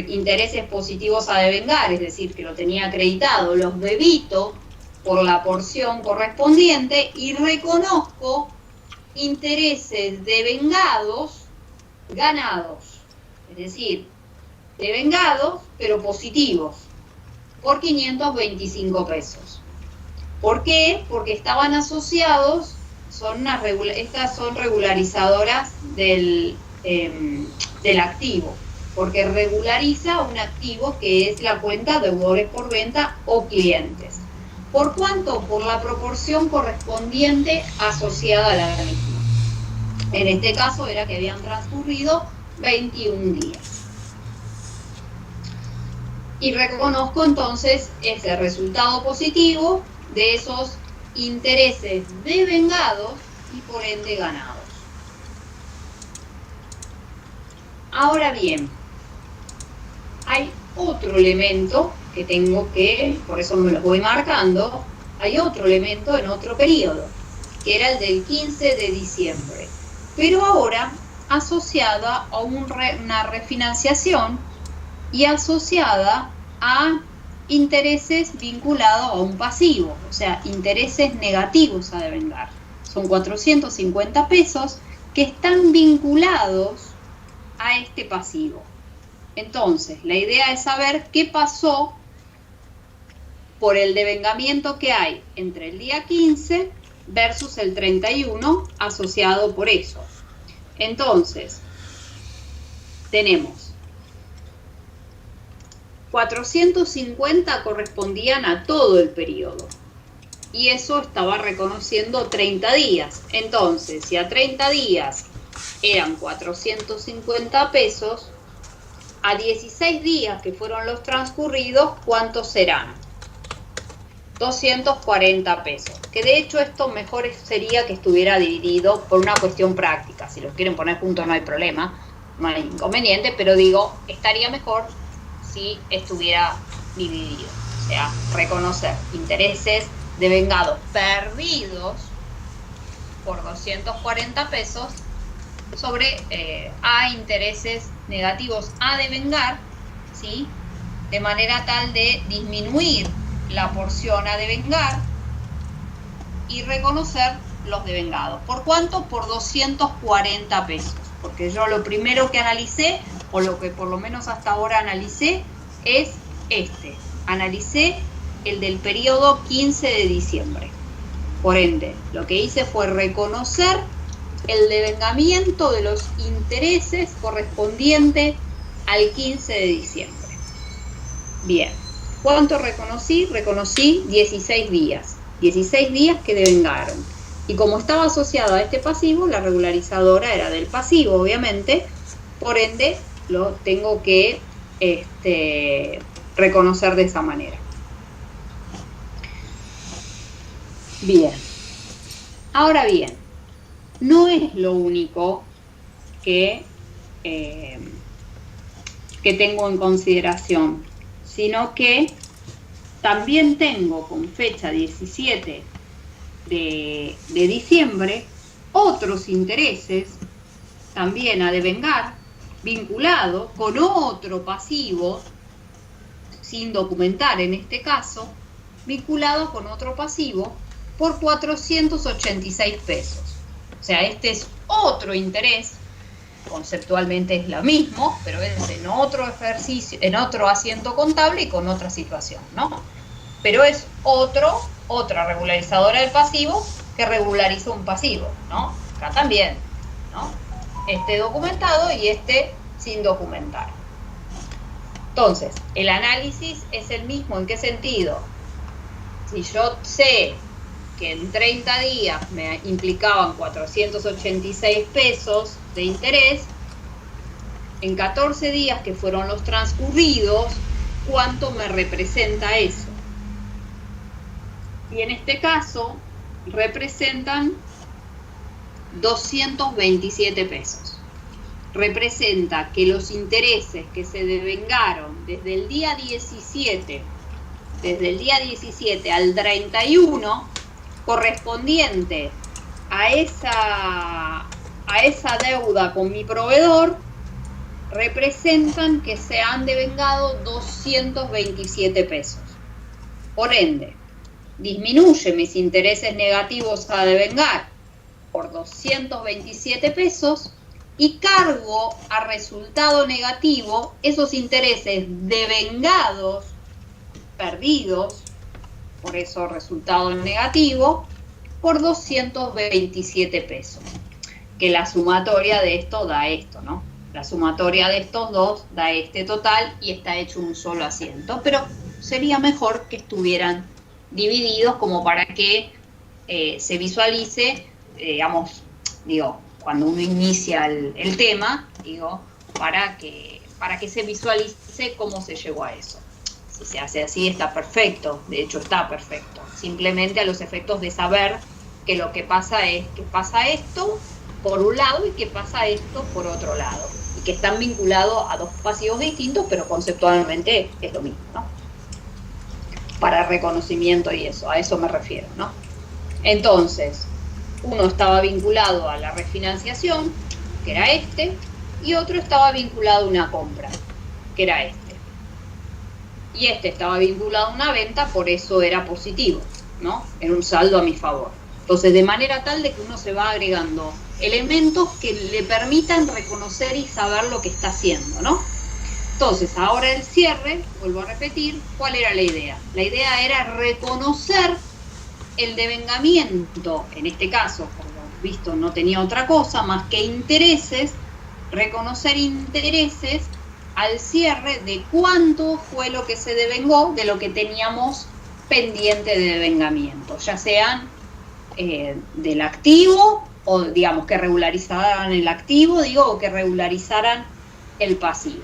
A: intereses positivos a devengar, es decir, que lo tenía acreditado, los debito por la porción correspondiente y reconozco intereses devengados ganados, es decir, devengados pero positivos, por 525 pesos. ¿Por qué? Porque estaban asociados, estas son regularizadoras del activo, porque regulariza un activo que es la cuenta deudores por venta o clientes. ¿Por cuánto? Por la proporción correspondiente asociada a la misma. En este caso era que habían transcurrido 21 días. Y reconozco entonces ese resultado positivo de esos intereses devengados y por ende ganados. Ahora bien, hay otro elemento que tengo que, por eso me lo voy marcando, hay otro elemento en otro periodo, que era el del 15 de diciembre, pero ahora asociada a una refinanciación y asociada a intereses vinculados a un pasivo, o sea, intereses negativos a devengar. Son 450 pesos que están vinculados a este pasivo. Entonces, la idea es saber qué pasó por el devengamiento que hay entre el día 15 versus el 31 asociado por eso. Entonces, tenemos 450 correspondían a todo el periodo y eso estaba reconociendo 30 días. Entonces, si a 30 días eran 450 pesos, a 16 días que fueron los transcurridos, ¿cuántos serán? 240 pesos. Que de hecho esto mejor sería que estuviera dividido por una cuestión práctica. Si lo quieren poner juntos no hay problema, no hay inconveniente, pero digo, estaría mejor si estuviera dividido. O sea, reconocer intereses devengados perdidos por 240 pesos sobre a intereses negativos a devengar, ¿sí? De manera tal de disminuir la porción a devengar y reconocer los devengados. ¿Por cuánto? Por 240 pesos. Porque yo lo primero que analicé, o lo que por lo menos hasta ahora analicé, es este. Analicé el del periodo 15 de diciembre. Por ende, lo que hice fue reconocer el devengamiento de los intereses correspondiente al 15 de diciembre. Bien. ¿Cuánto reconocí? Reconocí 16 días. 16 días que devengaron. Y como estaba asociado a este pasivo, la regularizadora era del pasivo, obviamente, por ende lo tengo que reconocer de esa manera. Bien. Ahora bien, no es lo único que tengo en consideración, sino que también tengo con fecha 17 de diciembre otros intereses también a devengar, vinculado con otro pasivo, sin documentar en este caso, vinculado con otro pasivo por 486 pesos. O sea, este es otro interés, conceptualmente es lo mismo, pero es en otro ejercicio, en otro asiento contable y con otra situación, ¿no? Pero es otra regularizadora del pasivo que regulariza un pasivo, ¿no? Acá también, ¿no? Este documentado y este sin documentar. Entonces, el análisis es el mismo. ¿En qué sentido? Si yo sé que en 30 días me implicaban 486 pesos de interés, en 14 días que fueron los transcurridos, ¿cuánto me representa eso? Y en este caso representan 227 pesos. Representa que los intereses que se devengaron desde el día 17 al 31, correspondiente a esa deuda con mi proveedor, representan que se han devengado 227 pesos. Por ende, disminuye mis intereses negativos a devengar por 227 pesos y cargo a resultado negativo esos intereses devengados, perdidos, por eso resultado negativo, por 227 pesos. Que la sumatoria de esto da esto, ¿no? La sumatoria de estos dos da este total y está hecho un solo asiento, pero sería mejor que estuvieran divididos como para que se visualice, digamos, cuando uno inicia el tema, para que se visualice cómo se llegó a eso. Si se hace así está perfecto, de hecho está perfecto. Simplemente a los efectos de saber que lo que pasa es que pasa esto por un lado y que pasa esto por otro lado. Y que están vinculados a dos pasivos distintos, pero conceptualmente es lo mismo, ¿no? Para reconocimiento y eso, a eso me refiero, ¿no? Entonces, uno estaba vinculado a la refinanciación, que era este, y otro estaba vinculado a una compra, que era este. Y este estaba vinculado a una venta, por eso era positivo, ¿no? Era un saldo a mi favor. Entonces, de manera tal de que uno se va agregando elementos que le permitan reconocer y saber lo que está haciendo, ¿no? Entonces, ahora el cierre, vuelvo a repetir, ¿cuál era la idea? La idea era reconocer el devengamiento, en este caso, por lo visto no tenía otra cosa más que intereses, reconocer intereses al cierre de cuánto fue lo que se devengó de lo que teníamos pendiente de devengamiento, ya sean del activo o digamos que regularizaran el activo, o que regularizaran el pasivo.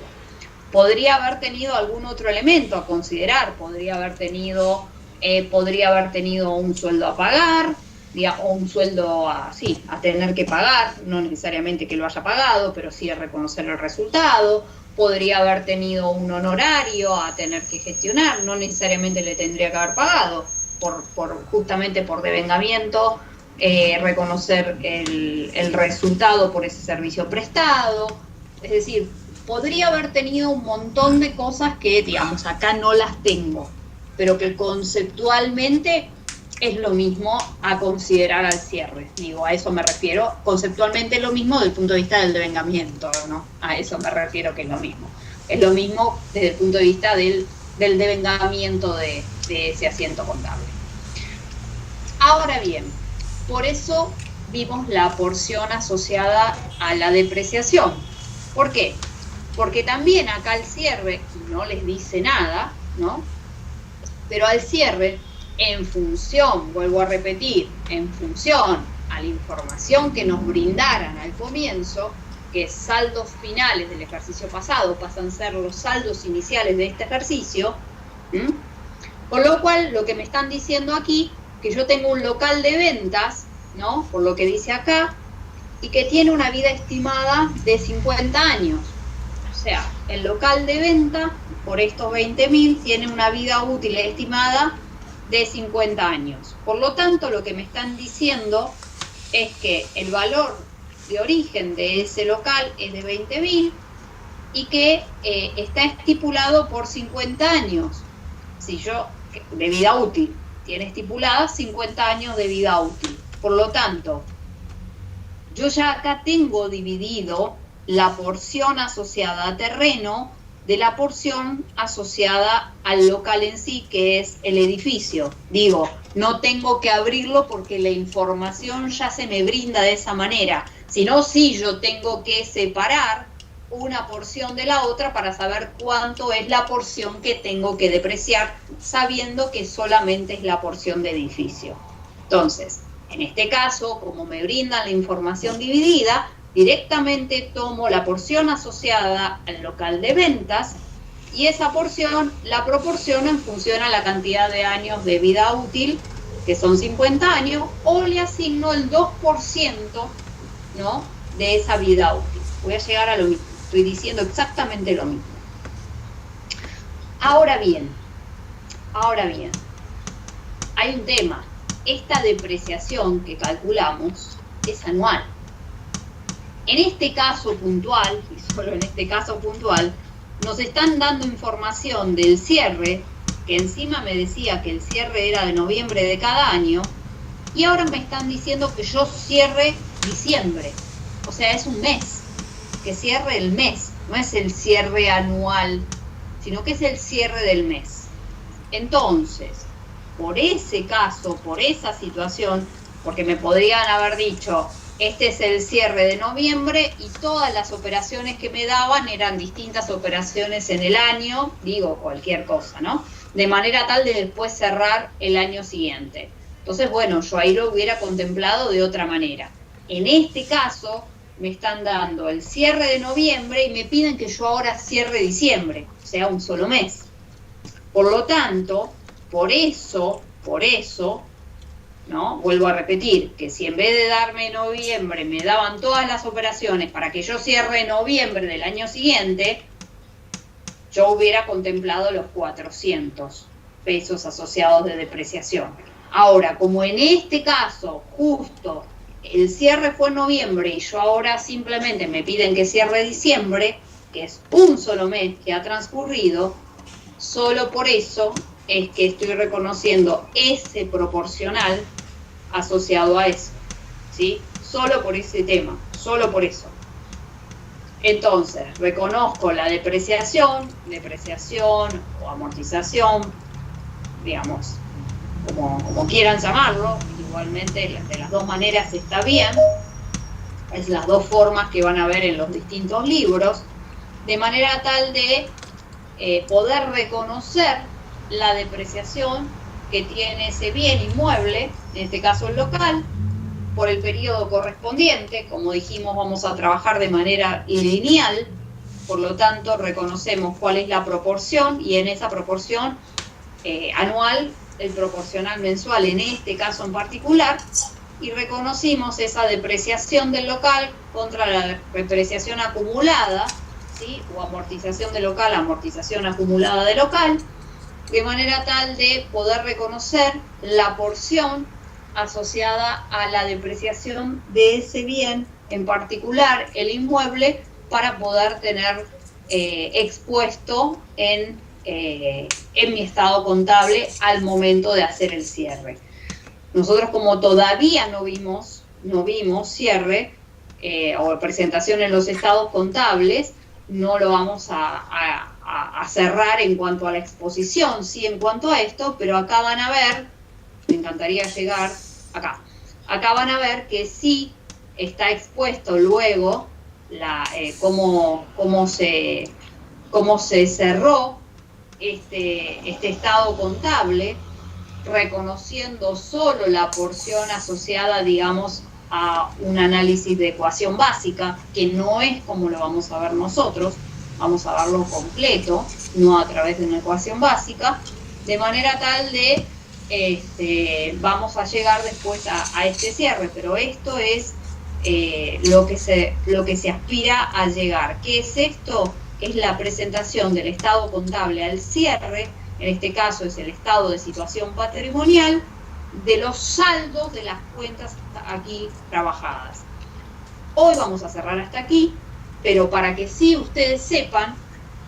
A: Podría haber tenido algún otro elemento a considerar, podría haber tenido un sueldo a pagar, o un sueldo a tener que pagar, no necesariamente que lo haya pagado, pero sí a reconocer el resultado. Podría haber tenido un honorario a tener que gestionar, no necesariamente le tendría que haber pagado, justamente por devengamiento, reconocer el resultado por ese servicio prestado. Es decir, podría haber tenido un montón de cosas que, digamos, acá no las tengo, pero que conceptualmente es lo mismo a considerar al cierre. A eso me refiero. Conceptualmente es lo mismo desde el punto de vista del devengamiento, ¿no? A eso me refiero que es lo mismo. Es lo mismo desde el punto de vista del devengamiento de ese asiento contable. Ahora bien, por eso vimos la porción asociada a la depreciación. ¿Por qué? Porque también acá el cierre no les dice nada, ¿no? Pero al cierre, en función, vuelvo a repetir, en función a la información que nos brindaran al comienzo, que saldos finales del ejercicio pasado pasan a ser los saldos iniciales de este ejercicio, por lo cual lo que me están diciendo aquí, que yo tengo un local de ventas, ¿no? Por lo que dice acá, y que tiene una vida estimada de 50 años. O sea, el local de venta, por estos 20.000, tiene una vida útil estimada de 50 años. Por lo tanto, lo que me están diciendo es que el valor de origen de ese local es de 20.000 y que está estipulado por 50 años. Si yo, de vida útil, tiene estipulada 50 años de vida útil. Por lo tanto, yo ya acá tengo dividido la porción asociada a terreno de la porción asociada al local en sí, que es el edificio. Digo, no tengo que abrirlo porque la información ya se me brinda de esa manera. Sino sí, yo tengo que separar una porción de la otra para saber cuánto es la porción que tengo que depreciar, sabiendo que solamente es la porción de edificio. Entonces, en este caso, como me brindan la información dividida, directamente tomo la porción asociada al local de ventas y esa porción la proporciono en función a la cantidad de años de vida útil, que son 50 años, o le asigno el 2%, ¿no?, de esa vida útil. Voy a llegar a lo mismo, estoy diciendo exactamente lo mismo. Ahora bien, hay un tema. Esta depreciación que calculamos es anual. En este caso puntual, y solo en este caso puntual, nos están dando información del cierre, que encima me decía que el cierre era de noviembre de cada año, y ahora me están diciendo que yo cierre diciembre. O sea, es un mes, que cierre el mes, no es el cierre anual, sino que es el cierre del mes. Entonces, por ese caso, por esa situación, porque me podrían haber dicho, este es el cierre de noviembre y todas las operaciones que me daban eran distintas operaciones en el año, digo cualquier cosa, ¿no? De manera tal de después cerrar el año siguiente. Entonces, bueno, yo ahí lo hubiera contemplado de otra manera. En este caso, me están dando el cierre de noviembre y me piden que yo ahora cierre diciembre, o sea, un solo mes. Por lo tanto, por eso, ¿no? Vuelvo a repetir, que si en vez de darme noviembre me daban todas las operaciones para que yo cierre noviembre del año siguiente, yo hubiera contemplado los 400 pesos asociados de depreciación. Ahora, como en este caso, justo el cierre fue en noviembre y yo ahora simplemente me piden que cierre diciembre, que es un solo mes que ha transcurrido, solo por eso es que estoy reconociendo ese proporcional asociado a eso, ¿sí? Solo por ese tema, solo por eso. Entonces, reconozco la depreciación o amortización, digamos, como quieran llamarlo, igualmente de las dos maneras está bien, es las dos formas que van a ver en los distintos libros, de manera tal de poder reconocer la depreciación que tiene ese bien inmueble, en este caso el local, por el periodo correspondiente. Como dijimos, vamos a trabajar de manera lineal, por lo tanto reconocemos cuál es la proporción y en esa proporción anual, el proporcional mensual en este caso en particular, y reconocimos esa depreciación del local contra la depreciación acumulada, ¿sí? O amortización de local, amortización acumulada de local, de manera tal de poder reconocer la porción asociada a la depreciación de ese bien, en particular el inmueble, para poder tener expuesto en mi estado contable al momento de hacer el cierre. Nosotros, como todavía no vimos cierre o presentación en los estados contables, no lo vamos a cerrar en cuanto a la exposición, sí en cuanto a esto, pero acá van a ver, me encantaría llegar acá van a ver que sí está expuesto luego cómo se cerró este estado contable, reconociendo solo la porción asociada, digamos, a un análisis de ecuación básica, que no es como lo vamos a ver nosotros, vamos a verlo completo, no a través de una ecuación básica, de manera tal de, vamos a llegar después a este cierre, pero esto es lo que se aspira a llegar. ¿Qué es esto? Es la presentación del estado contable al cierre, en este caso es el estado de situación patrimonial, de los saldos de las cuentas aquí trabajadas. Hoy vamos a cerrar hasta aquí, pero para que sí ustedes sepan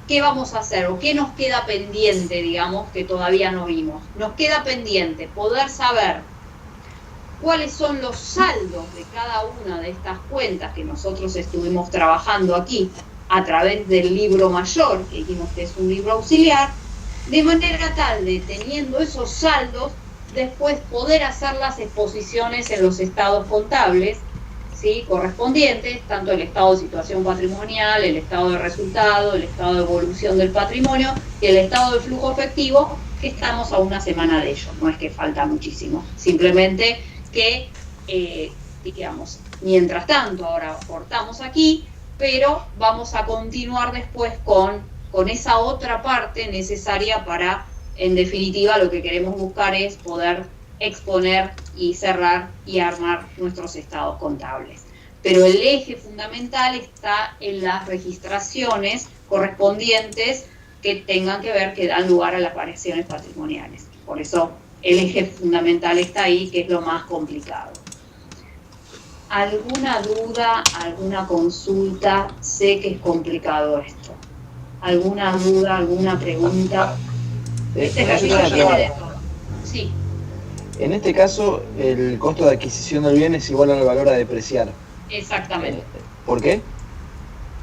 A: qué vamos a hacer o qué nos queda pendiente, digamos, que todavía no vimos. Nos queda pendiente poder saber cuáles son los saldos de cada una de estas cuentas que nosotros estuvimos trabajando aquí a través del libro mayor, que dijimos que es un libro auxiliar, de manera tal de, teniendo esos saldos, después poder hacer las exposiciones en los estados contables, ¿sí?, correspondientes, tanto el estado de situación patrimonial, el estado de resultado, el estado de evolución del patrimonio y el estado de flujo efectivo, que estamos a una semana de ello, no es que falta muchísimo, simplemente que, digamos, mientras tanto ahora cortamos aquí, pero vamos a continuar después con esa otra parte necesaria para, en definitiva, lo que queremos buscar es poder exponer y cerrar y armar nuestros estados contables. Pero el eje fundamental está en las registraciones correspondientes que tengan que ver, que dan lugar a las variaciones patrimoniales. Por eso el eje fundamental está ahí, que es lo más complicado. ¿Alguna duda, alguna consulta? Sé que es complicado esto. ¿Alguna duda, alguna pregunta? Este ejercicio tiene de todo. Sí.
B: En este caso, el costo de adquisición del bien es igual al valor a depreciar.
A: Exactamente.
B: ¿Por qué?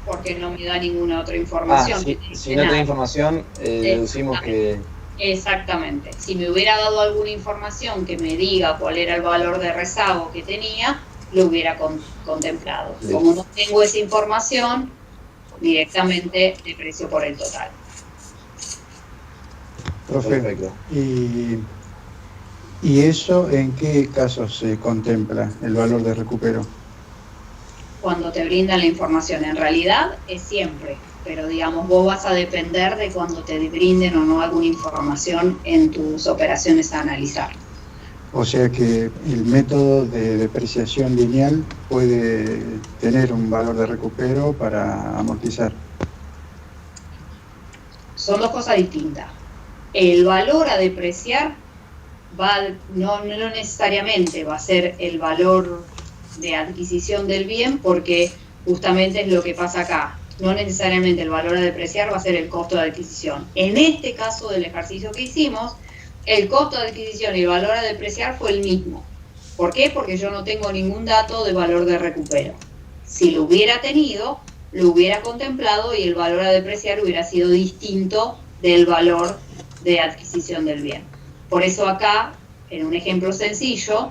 A: Porque no me da ninguna otra información.
B: Si no tiene información, deducimos que...
A: Exactamente. Si me hubiera dado alguna información que me diga cuál era el valor de rezago que tenía, lo hubiera contemplado. Listo. Como no tengo esa información, directamente deprecio por el total.
C: Perfecto. ¿Y eso en qué casos se contempla el valor de recupero?
A: Cuando te brindan la información, en realidad es siempre, pero digamos, vos vas a depender de cuando te brinden o no alguna información en tus operaciones a analizar.
C: O sea que el método de depreciación lineal puede tener un valor de recupero para amortizar.
A: Son dos cosas distintas. El valor a depreciar no necesariamente va a ser el valor de adquisición del bien, porque justamente es lo que pasa acá. No necesariamente el valor a depreciar va a ser el costo de adquisición. En este caso del ejercicio que hicimos, el costo de adquisición y el valor a depreciar fue el mismo. ¿Por qué? Porque yo no tengo ningún dato de valor de recupero. Si lo hubiera tenido, lo hubiera contemplado y el valor a depreciar hubiera sido distinto del valor de adquisición del bien. Por eso acá, en un ejemplo sencillo,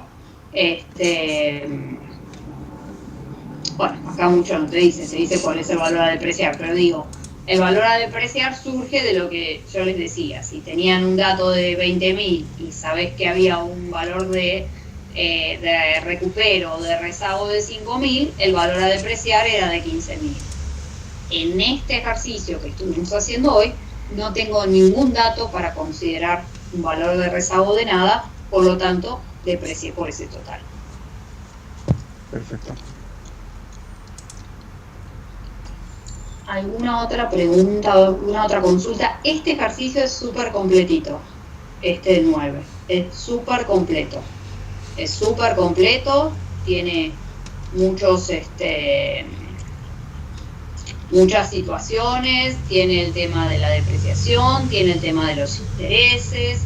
A: bueno, acá mucho no te dice, se dice cuál es el valor a depreciar, pero digo, el valor a depreciar surge de lo que yo les decía. Si tenían un dato de 20.000 y sabés que había un valor de recupero o de rezago de 5.000, el valor a depreciar era de 15.000. En este ejercicio que estuvimos haciendo hoy, no tengo ningún dato para considerar un valor de rezago de nada, por lo tanto, deprecié por ese total.
C: Perfecto.
A: ¿Alguna otra pregunta o alguna otra consulta? Este ejercicio es súper completito, este 9, es súper completo. Es súper completo, tiene muchas situaciones, tiene el tema de la depreciación, tiene el tema de los intereses,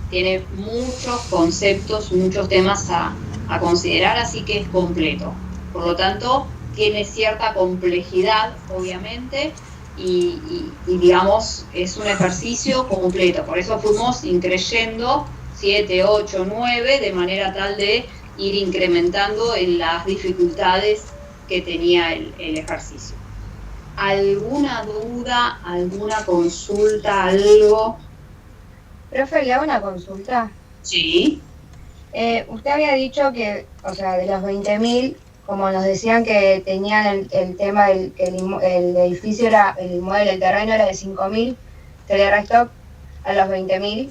A: tiene muchos conceptos, muchos temas a considerar, así que es completo. Por lo tanto, tiene cierta complejidad, obviamente, y digamos, es un ejercicio completo. Por eso fuimos increyendo 7, 8, 9, de manera tal de ir incrementando en las dificultades que tenía el ejercicio. ¿Alguna duda, alguna consulta, algo?
D: Profe, le hago una consulta.
A: Sí.
D: Usted había dicho que, o sea, de los 20.000, como nos decían que tenían el tema del que el edificio era, el inmueble, el terreno era de 5.000, se le restó a los 20.000,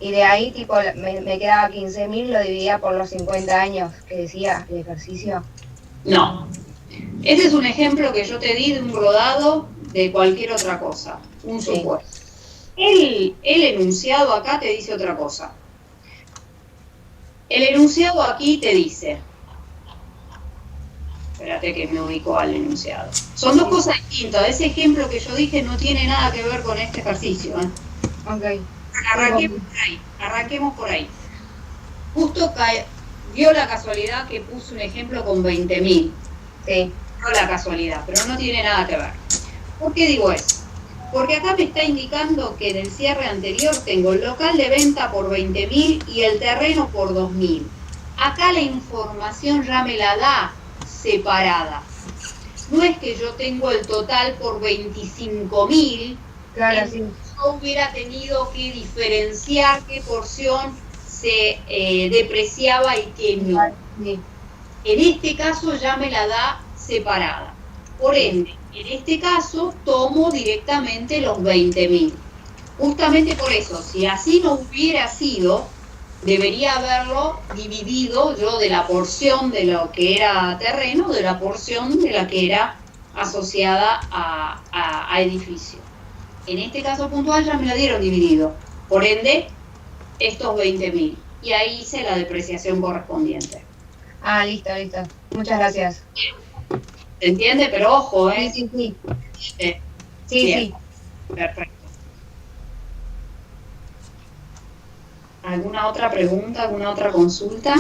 D: y de ahí, tipo, me quedaba 15.000, lo dividía por los 50 años que decía el ejercicio.
A: No. Ese es un ejemplo que yo te di de un rodado de cualquier otra cosa, un supuesto. El enunciado acá te dice otra cosa. El enunciado aquí te dice, espérate que me ubico al enunciado. Son dos cosas distintas. Ese ejemplo que yo dije no tiene nada que ver con este ejercicio.
D: Ok.
A: Arranquemos por ahí. Justo dio la casualidad que puse un ejemplo con 20.000.
D: Sí.
A: No la casualidad, pero no tiene nada que ver. ¿Por qué digo eso? Porque acá me está indicando que en el cierre anterior tengo el local de venta por 20.000 y el terreno por 2.000. Acá la información ya me la da separada. No es que yo tengo el total por 25.000.
D: Claro, sí.
A: Yo hubiera tenido que diferenciar qué porción se depreciaba y qué no.
D: Sí.
A: En este caso ya me la da separada. Por ende, en este caso tomo directamente los 20.000. Justamente por eso, si así no hubiera sido, debería haberlo dividido yo de la porción de lo que era terreno, de la porción de la que era asociada a edificio. En este caso puntual ya me la dieron dividido. Por ende, estos 20.000. Y ahí hice la depreciación correspondiente.
D: Ah, listo. Muchas gracias.
A: ¿Se entiende? Pero ojo, ¿eh?
D: Sí.
A: Sí. Perfecto. ¿Alguna otra pregunta? ¿Alguna otra consulta?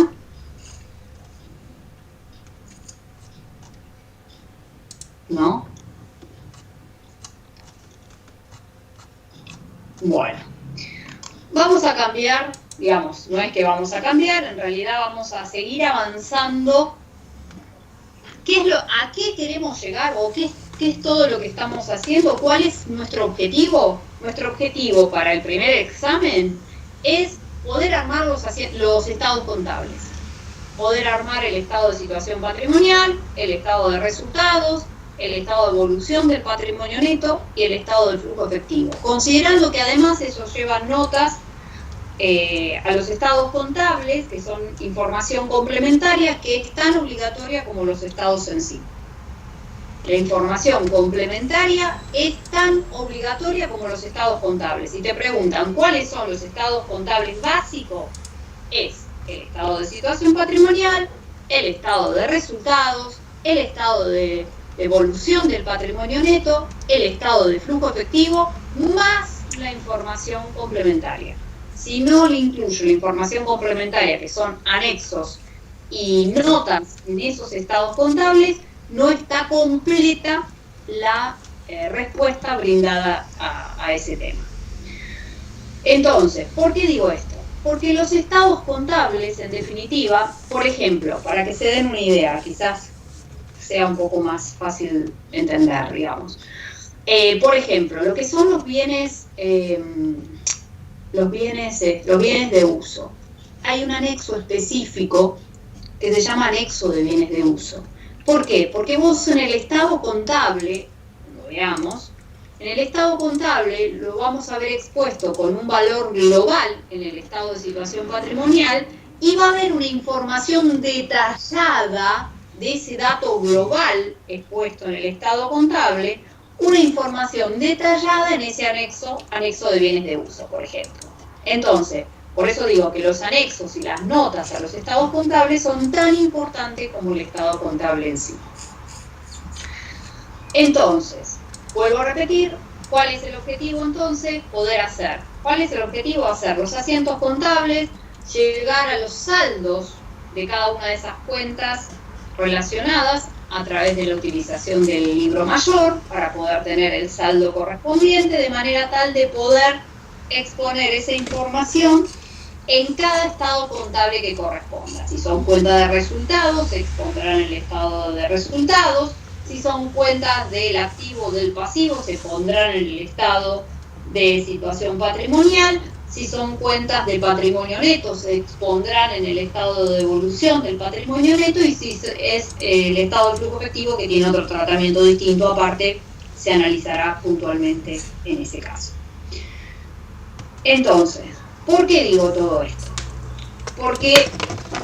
A: ¿No? Bueno. Vamos a cambiar, digamos, no es que vamos a cambiar, en realidad vamos a seguir avanzando. ¿A qué queremos llegar o qué es todo lo que estamos haciendo? ¿Cuál es nuestro objetivo? Nuestro objetivo para el primer examen es poder armar los estados contables. Poder armar el estado de situación patrimonial, el estado de resultados, el estado de evolución del patrimonio neto y el estado del flujo efectivo. Considerando que además eso lleva notas a los estados contables, que son información complementaria, que es tan obligatoria como los estados en sí. La información complementaria es tan obligatoria como los estados contables. Si te preguntan cuáles son los estados contables básicos, es el estado de situación patrimonial, el estado de resultados, el estado de evolución del patrimonio neto, el estado de flujo efectivo, más la información complementaria. Si no le incluyo la información complementaria, que son anexos y notas en esos estados contables, no está completa la respuesta brindada a ese tema. Entonces, ¿por qué digo esto? Porque los estados contables, en definitiva, por ejemplo, para que se den una idea, quizás sea un poco más fácil entender, digamos. Por ejemplo, lo que son los bienes de uso. Hay un anexo específico que se llama anexo de bienes de uso. ¿Por qué? Porque vos en el estado contable, lo veamos, en el estado contable lo vamos a ver expuesto con un valor global en el estado de situación patrimonial y va a haber una información detallada de ese dato global expuesto en el estado contable, una información detallada en ese anexo de bienes de uso, por ejemplo. Entonces, por eso digo que los anexos y las notas a los estados contables son tan importantes como el estado contable en sí. Entonces, vuelvo a repetir, ¿cuál es el objetivo entonces? Poder hacer. ¿Cuál es el objetivo? Hacer los asientos contables, llegar a los saldos de cada una de esas cuentas relacionadas a través de la utilización del libro mayor para poder tener el saldo correspondiente, de manera tal de poder exponer esa información en cada estado contable que corresponda. Si son cuentas de resultados, se expondrán en el estado de resultados. Si son cuentas del activo o del pasivo, se pondrán en el estado de situación patrimonial. Si son cuentas de patrimonio neto, se expondrán en el estado de devolución del patrimonio neto, y si es el estado de flujo efectivo, que tiene otro tratamiento distinto aparte, se analizará puntualmente en ese caso. Entonces, ¿por qué digo todo esto? Porque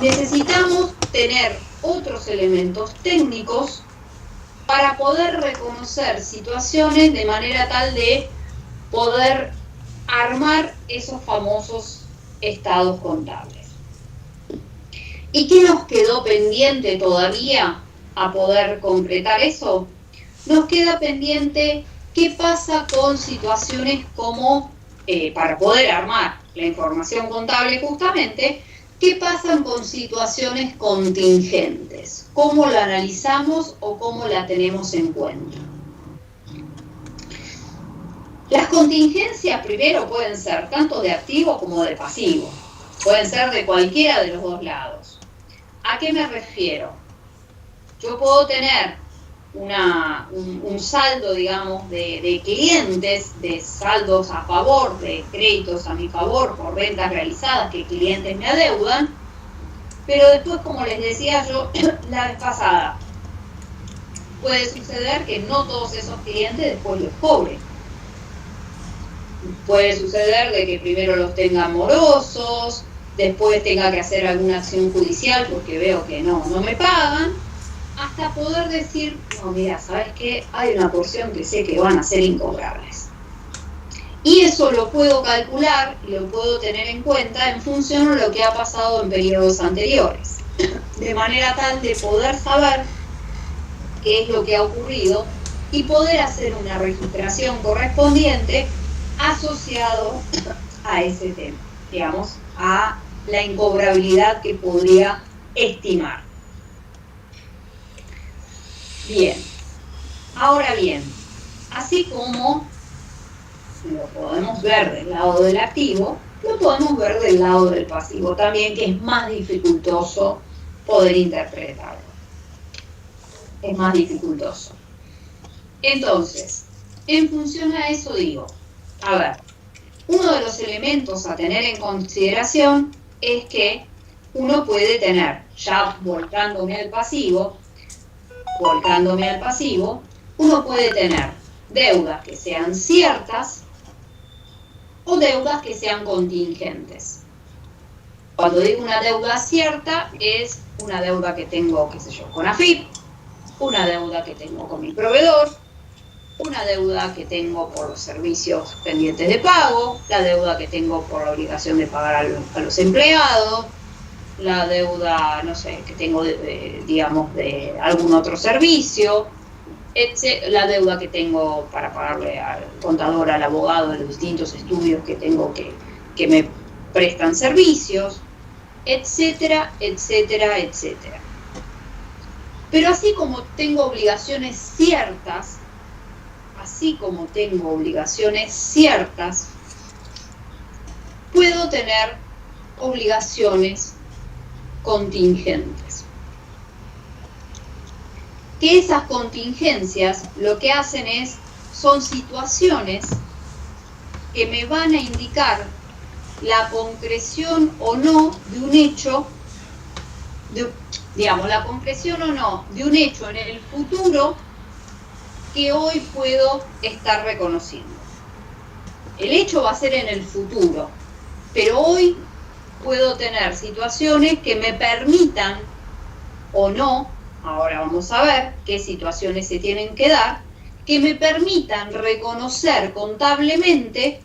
A: necesitamos tener otros elementos técnicos para poder reconocer situaciones de manera tal de poder armar esos famosos estados contables. ¿Y qué nos quedó pendiente todavía a poder concretar eso? Nos queda pendiente qué pasa con situaciones como, para poder armar la información contable justamente, qué pasan con situaciones contingentes, cómo la analizamos o cómo la tenemos en cuenta. Las contingencias primero pueden ser tanto de activo como de pasivo, pueden ser de cualquiera de los dos lados. ¿A qué me refiero? Yo puedo tener un saldo, digamos, de clientes, de saldos a favor, de créditos a mi favor por ventas realizadas que clientes me adeudan, pero después, como les decía yo la vez pasada, puede suceder que no todos esos clientes después los cobren. Puede suceder de que primero los tenga morosos, después tenga que hacer alguna acción judicial porque veo que no me pagan, hasta poder decir, no, mira, ¿sabes qué? Hay una porción que sé que van a ser incobrables. Y eso lo puedo calcular y lo puedo tener en cuenta en función de lo que ha pasado en periodos anteriores, de manera tal de poder saber qué es lo que ha ocurrido y poder hacer una registración correspondiente asociado a ese tema, digamos, a la incobrabilidad que podría estimar. Bien, ahora bien, así como lo podemos ver del lado del activo, lo podemos ver del lado del pasivo también, que es más dificultoso poder interpretarlo. Es más dificultoso. Entonces, en función a eso digo, a ver, uno de los elementos a tener en consideración es que uno puede tener, ya volcándome al pasivo, uno puede tener deudas que sean ciertas o deudas que sean contingentes. Cuando digo una deuda cierta, es una deuda que tengo, qué sé yo, con AFIP, una deuda que tengo con mi proveedor, una deuda que tengo por los servicios pendientes de pago, la deuda que tengo por la obligación de pagar a los empleados, la deuda, no sé, que tengo, digamos, de algún otro servicio, la deuda que tengo para pagarle al contador, al abogado, de los distintos estudios que tengo que me prestan servicios, etcétera, etcétera, etcétera. Pero así como tengo obligaciones ciertas, puedo tener obligaciones contingentes. Que esas contingencias lo que hacen son situaciones que me van a indicar la concreción o no de un hecho, la concreción o no de un hecho en el futuro que hoy puedo estar reconociendo. El hecho va a ser en el futuro, pero hoy puedo tener situaciones que me permitan o no, ahora vamos a ver qué situaciones se tienen que dar, que me permitan reconocer contablemente,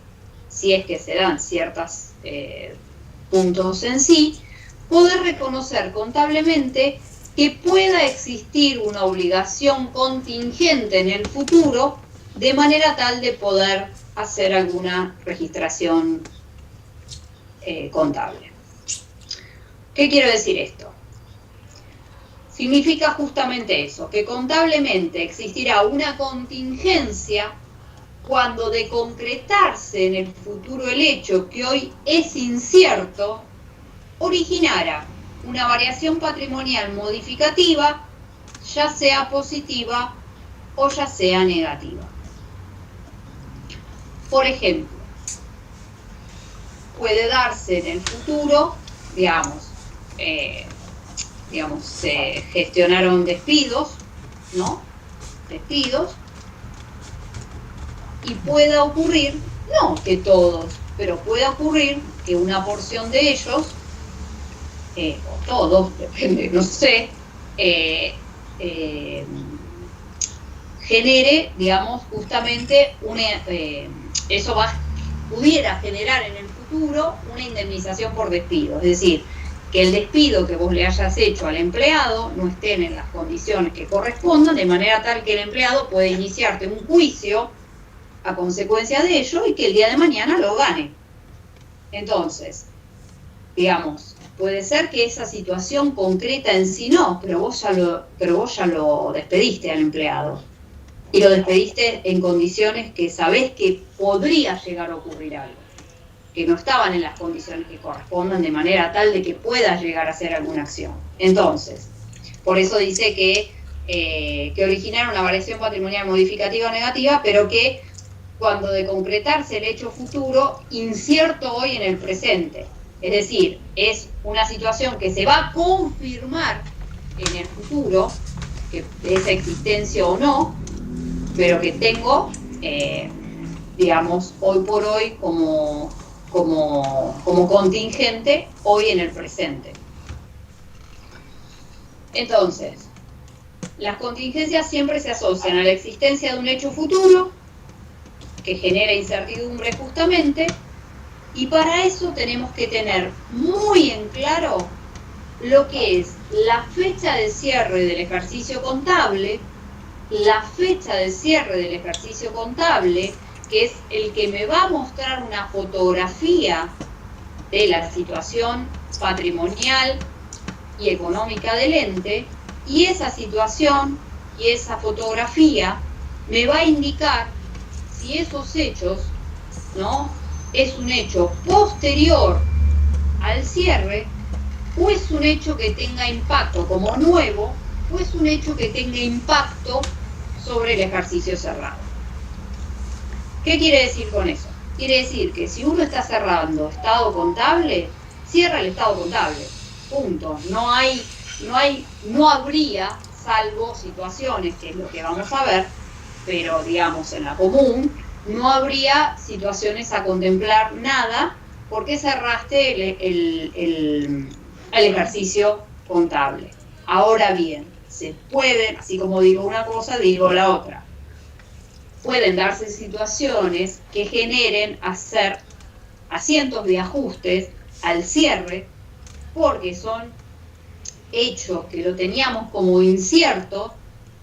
A: si es que se dan ciertos puntos en sí, poder reconocer contablemente que pueda existir una obligación contingente en el futuro de manera tal de poder hacer alguna registración contable. ¿Qué quiero decir esto? Significa justamente eso, que contablemente existirá una contingencia cuando de concretarse en el futuro el hecho que hoy es incierto, originara una variación patrimonial modificativa, ya sea positiva o ya sea negativa. Por ejemplo, puede darse en el futuro, se gestionaron despidos, ¿no? Despidos, y pueda ocurrir, no que todos, pero puede ocurrir que una porción de ellos, o todos, depende, no sé, genere, justamente eso pudiera generar en el futuro una indemnización por despido. Es decir, que el despido que vos le hayas hecho al empleado no estén en las condiciones que correspondan, de manera tal que el empleado puede iniciarte un juicio a consecuencia de ello y que el día de mañana lo gane. Entonces, puede ser que esa situación concreta en sí no, pero vos ya lo despediste al empleado. Y lo despediste en condiciones que sabés que podría llegar a ocurrir algo, que no estaban en las condiciones que correspondan, de manera tal de que pueda llegar a hacer alguna acción. Entonces, por eso dice que originaron una variación patrimonial modificativa o negativa, pero que cuando de concretarse el hecho futuro, incierto hoy en el presente. Es decir, es una situación que se va a confirmar en el futuro, que de esa existencia o no, pero que tengo, hoy por hoy como contingente hoy en el presente. Entonces, las contingencias siempre se asocian a la existencia de un hecho futuro que genera incertidumbre justamente, y para eso tenemos que tener muy en claro lo que es la fecha de cierre del ejercicio contable, que es el que me va a mostrar una fotografía de la situación patrimonial y económica del ente, y esa situación y esa fotografía me va a indicar si esos hechos, ¿no?, es un hecho posterior al cierre, o es un hecho que tenga impacto como nuevo, o es un hecho que tenga impacto sobre el ejercicio cerrado. ¿Qué quiere decir con eso? Quiere decir que si uno está cerrando estado contable, cierra el estado contable. Punto. No habría, salvo situaciones, que es lo que vamos a ver, pero en la común, no habría situaciones a contemplar nada porque cerraste el ejercicio contable. Ahora bien, se pueden, así como digo una cosa, digo la otra. Pueden darse situaciones que generen hacer cientos de ajustes al cierre, porque son hechos que lo teníamos como incierto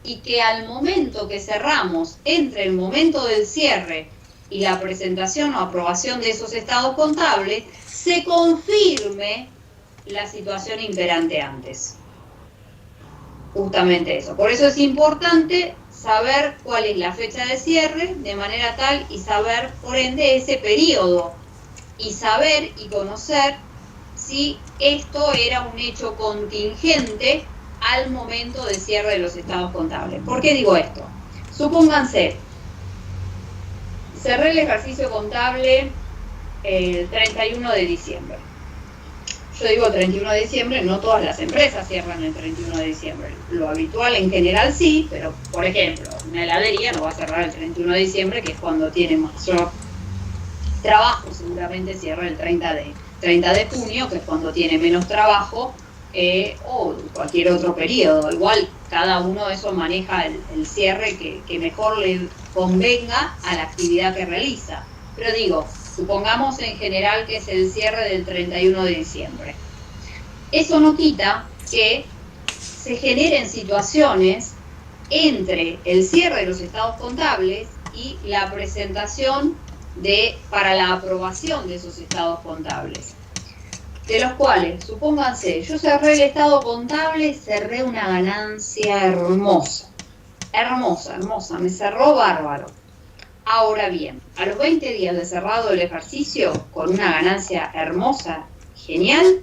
A: y que al momento que cerramos, entre el momento del cierre y la presentación o aprobación de esos estados contables, se confirme la situación imperante antes. Justamente eso. Por eso es importante saber cuál es la fecha de cierre, de manera tal, y saber, por ende, ese periodo, y saber y conocer si esto era un hecho contingente al momento de cierre de los estados contables. ¿Por qué digo esto? Supónganse, cerré el ejercicio contable el 31 de diciembre. Yo digo 31 de diciembre, no todas las empresas cierran el 31 de diciembre. Lo habitual en general sí, pero por ejemplo, una heladería no va a cerrar el 31 de diciembre, que es cuando tiene mayor trabajo, seguramente cierra el 30 de junio, que es cuando tiene menos trabajo, o cualquier otro periodo. Igual cada uno de esos maneja el cierre que mejor le convenga a la actividad que realiza. Pero digo, supongamos en general que es el cierre del 31 de diciembre. Eso no quita que se generen situaciones entre el cierre de los estados contables y la presentación para la aprobación de esos estados contables. De los cuales, supónganse, yo cerré el estado contable, cerré una ganancia hermosa, me cerró bárbaro. Ahora bien, a los 20 días de cerrado el ejercicio, con una ganancia hermosa, genial,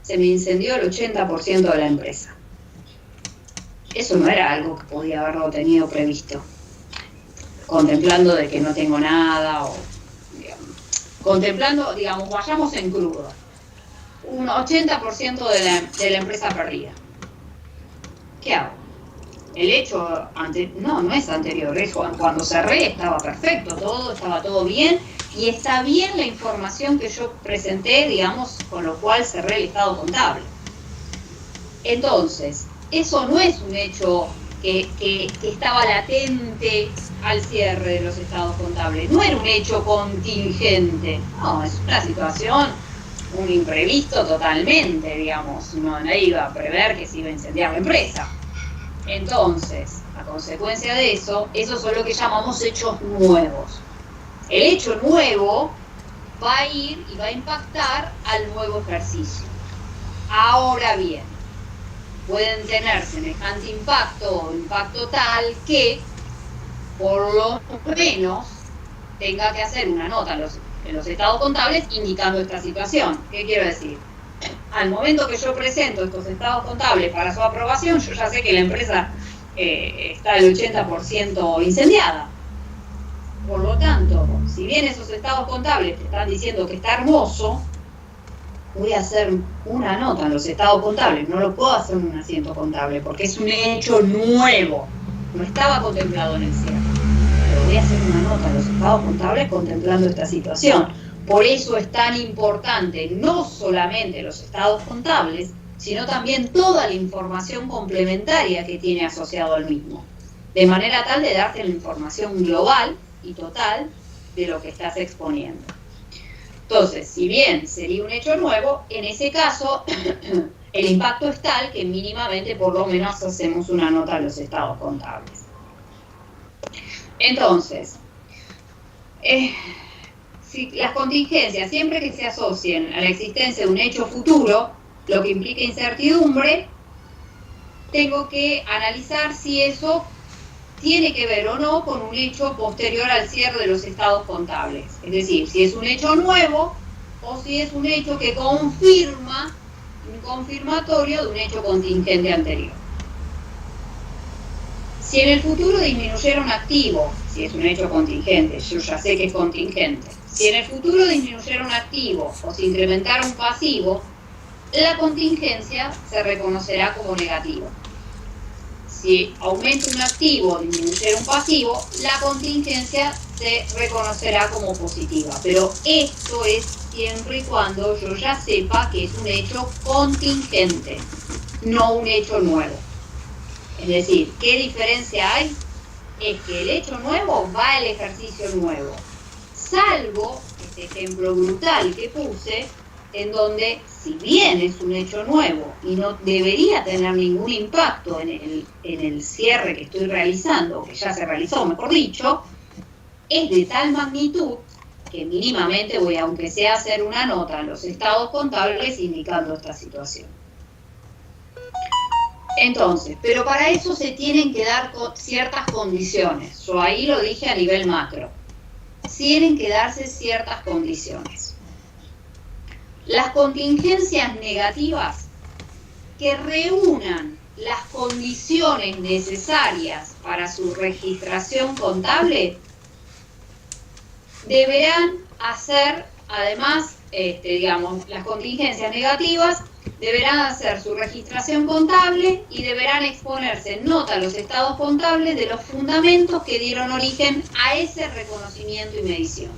A: se me incendió el 80% de la empresa. eso no era algo que podía haberlo tenido previsto, contemplando de que no tengo nada, o digamos, contemplando, digamos, vayamos en crudo, un 80% de la empresa perdida. ¿Qué hago? El hecho, no es anterior, es cuando cerré estaba perfecto, estaba todo bien, y está bien la información que yo presenté, digamos, con lo cual cerré el estado contable. Entonces, eso no es un hecho que estaba latente al cierre de los estados contables, no era un hecho contingente, no, es una situación, un imprevisto totalmente, digamos, nadie iba a prever que se iba a incendiar la empresa. Entonces, a consecuencia de eso, esos son lo que llamamos hechos nuevos. El hecho nuevo va a ir y va a impactar al nuevo ejercicio. Ahora bien, pueden tener semejante impacto o impacto tal que, por lo menos, tenga que hacer una nota en los estados contables indicando esta situación. ¿Qué quiero decir? Al momento que yo presento estos estados contables para su aprobación, yo ya sé que la empresa está al 80% incendiada. Por lo tanto, si bien esos estados contables te están diciendo que está hermoso, voy a hacer una nota en los estados contables, no lo puedo hacer en un asiento contable porque es un hecho nuevo, no estaba contemplado en el cierre. Pero voy a hacer una nota en los estados contables contemplando esta situación. Por eso es tan importante no solamente los estados contables, sino también toda la información complementaria que tiene asociado al mismo, de manera tal de darte la información global y total de lo que estás exponiendo. Entonces, si bien sería un hecho nuevo, en ese caso el impacto es tal que mínimamente por lo menos hacemos una nota a los estados contables. Entonces, si las contingencias, siempre que se asocien a la existencia de un hecho futuro, lo que implica incertidumbre, tengo que analizar si eso tiene que ver o no con un hecho posterior al cierre de los estados contables. Es decir, si es un hecho nuevo o si es un hecho que confirma, un confirmatorio de un hecho contingente anterior. Si en el futuro disminuyera un activo, si es un hecho contingente, yo ya sé que es contingente. Si en el futuro disminuyera un activo o se incrementara un pasivo, la contingencia se reconocerá como negativa. Si aumenta un activo o disminuyera un pasivo, la contingencia se reconocerá como positiva. Pero esto es siempre y cuando yo ya sepa que es un hecho contingente, no un hecho nuevo. Es decir, ¿qué diferencia hay? Es que el hecho nuevo va al ejercicio nuevo. Salvo este ejemplo brutal que puse, en donde, si bien es un hecho nuevo y no debería tener ningún impacto en el cierre que estoy realizando, que ya se realizó, mejor dicho, es de tal magnitud que mínimamente voy, aunque sea, a hacer una nota en los estados contables indicando esta situación. Entonces, pero para eso se tienen que dar ciertas condiciones. Yo ahí lo dije a nivel macro. Tienen que darse ciertas condiciones. Las contingencias negativas que reúnan las condiciones necesarias para su registración contable deberán hacer, además, digamos, las contingencias negativas deberán hacer su registración contable y deberán exponerse en nota a los estados contables de los fundamentos que dieron origen a ese reconocimiento y medición.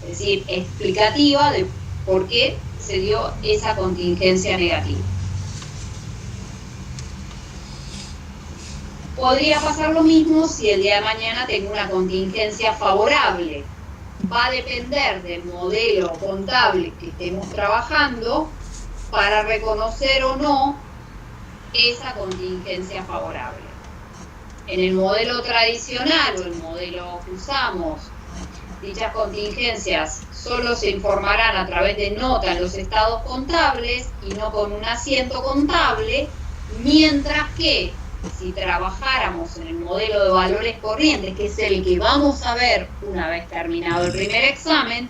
A: Es decir, explicativa de por qué se dio esa contingencia negativa. Podría pasar lo mismo si el día de mañana tengo una contingencia favorable. Va a depender del modelo contable que estemos trabajando para reconocer o no esa contingencia favorable. En el modelo tradicional o el modelo que usamos, dichas contingencias solo se informarán a través de nota en los estados contables y no con un asiento contable, mientras que si trabajáramos en el modelo de valores corrientes, que es el que vamos a ver una vez terminado el primer examen,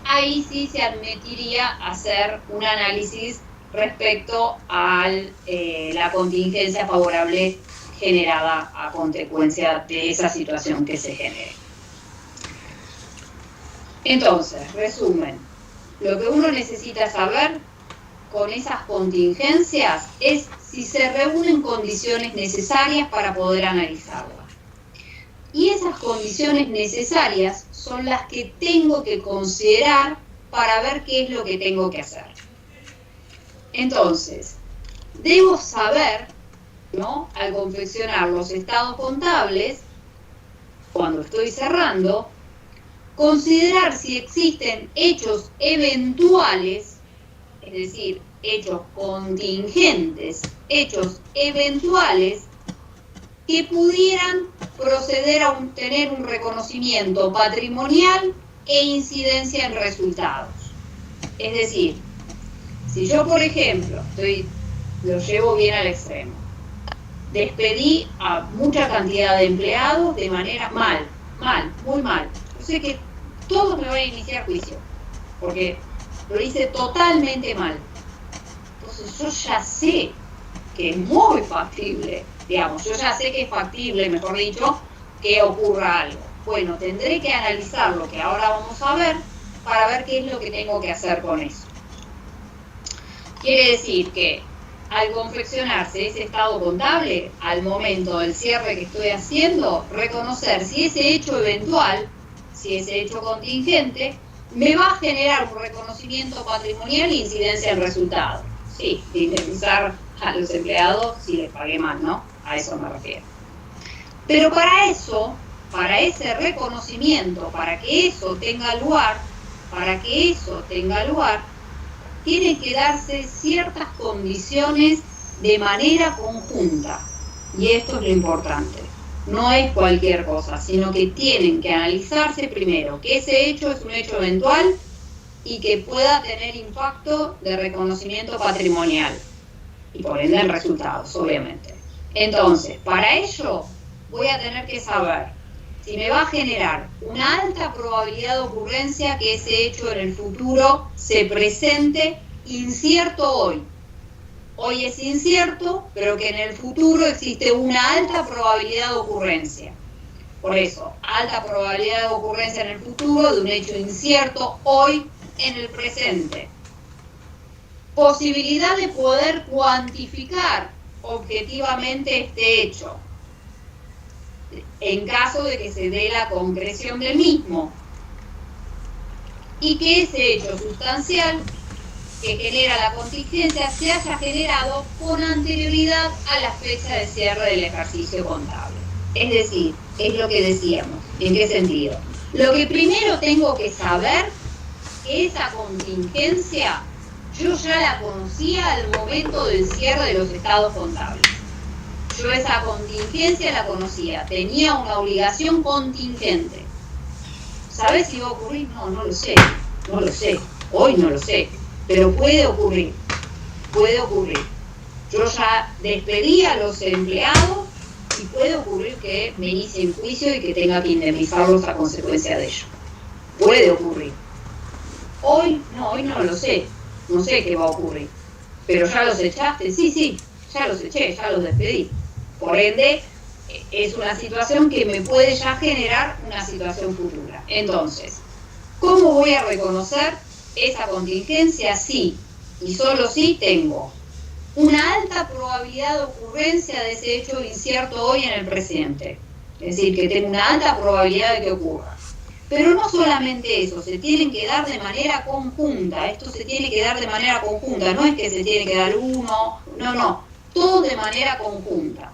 A: ahí sí se admitiría hacer un análisis respecto a la contingencia favorable generada a consecuencia de esa situación que se genere. Entonces, resumen, lo que uno necesita saber con esas contingencias es si se reúnen condiciones necesarias para poder analizarlas. Y esas condiciones necesarias son las que tengo que considerar para ver qué es lo que tengo que hacer. Entonces, debo saber, ¿no?, al confeccionar los estados contables, cuando estoy cerrando, considerar si existen hechos eventuales, es decir, hechos contingentes, hechos eventuales, que pudieran proceder a tener un reconocimiento patrimonial e incidencia en resultados. Es decir, si yo, por ejemplo, lo llevo bien al extremo, despedí a mucha cantidad de empleados de manera muy mal. Yo sé que todos me van a iniciar juicio, porque lo hice totalmente mal. Entonces yo ya sé que es muy factible, digamos, yo ya sé que es factible, mejor dicho, que ocurra algo. Bueno, tendré que analizar lo que ahora vamos a ver para ver qué es lo que tengo que hacer con eso. Quiere decir que al confeccionarse ese estado contable, al momento del cierre que estoy haciendo, reconocer si ese hecho eventual, si ese hecho contingente, me va a generar un reconocimiento patrimonial e incidencia en resultado. Sí, de indemnizar a los empleados si les pagué mal, ¿no? A eso me refiero. Pero para eso, para ese reconocimiento, para que eso tenga lugar, tienen que darse ciertas condiciones de manera conjunta. Y esto es lo importante. No es cualquier cosa, sino que tienen que analizarse primero que ese hecho es un hecho eventual y que pueda tener impacto de reconocimiento patrimonial y por ende en resultados, obviamente. Entonces, para ello voy a tener que saber si me va a generar una alta probabilidad de ocurrencia que ese hecho en el futuro se presente incierto hoy. Hoy es incierto, pero que en el futuro existe una alta probabilidad de ocurrencia. Por eso, alta probabilidad de ocurrencia en el futuro de un hecho incierto hoy en el presente. Posibilidad de poder cuantificar objetivamente este hecho, en caso de que se dé la concreción del mismo, y que ese hecho sustancial que genera la contingencia se haya generado con anterioridad a la fecha de cierre del ejercicio contable. Es decir, es lo que decíamos. ¿En qué sentido? Lo que primero tengo que saber que esa contingencia yo ya la conocía al momento del cierre de los estados contables. Yo esa contingencia la conocía, tenía una obligación contingente. ¿Sabes si va a ocurrir? No lo sé, hoy no lo sé, pero puede ocurrir. Yo ya despedí a los empleados y puede ocurrir que me inicie un juicio y que tenga que indemnizarlos a consecuencia de ello. Puede ocurrir. Hoy no lo sé, no sé qué va a ocurrir. ¿Pero ya los echaste? Sí, ya los eché, ya los despedí. Por ende, es una situación que me puede ya generar una situación futura. Entonces, ¿cómo voy a reconocer esa contingencia? Sí, y solo sí tengo una alta probabilidad de ocurrencia de ese hecho incierto hoy en el presente. Es decir, que tengo una alta probabilidad de que ocurra. Pero no solamente eso, se tienen que dar de manera conjunta. Esto se tiene que dar de manera conjunta, no es que se tiene que dar uno, no, todo de manera conjunta.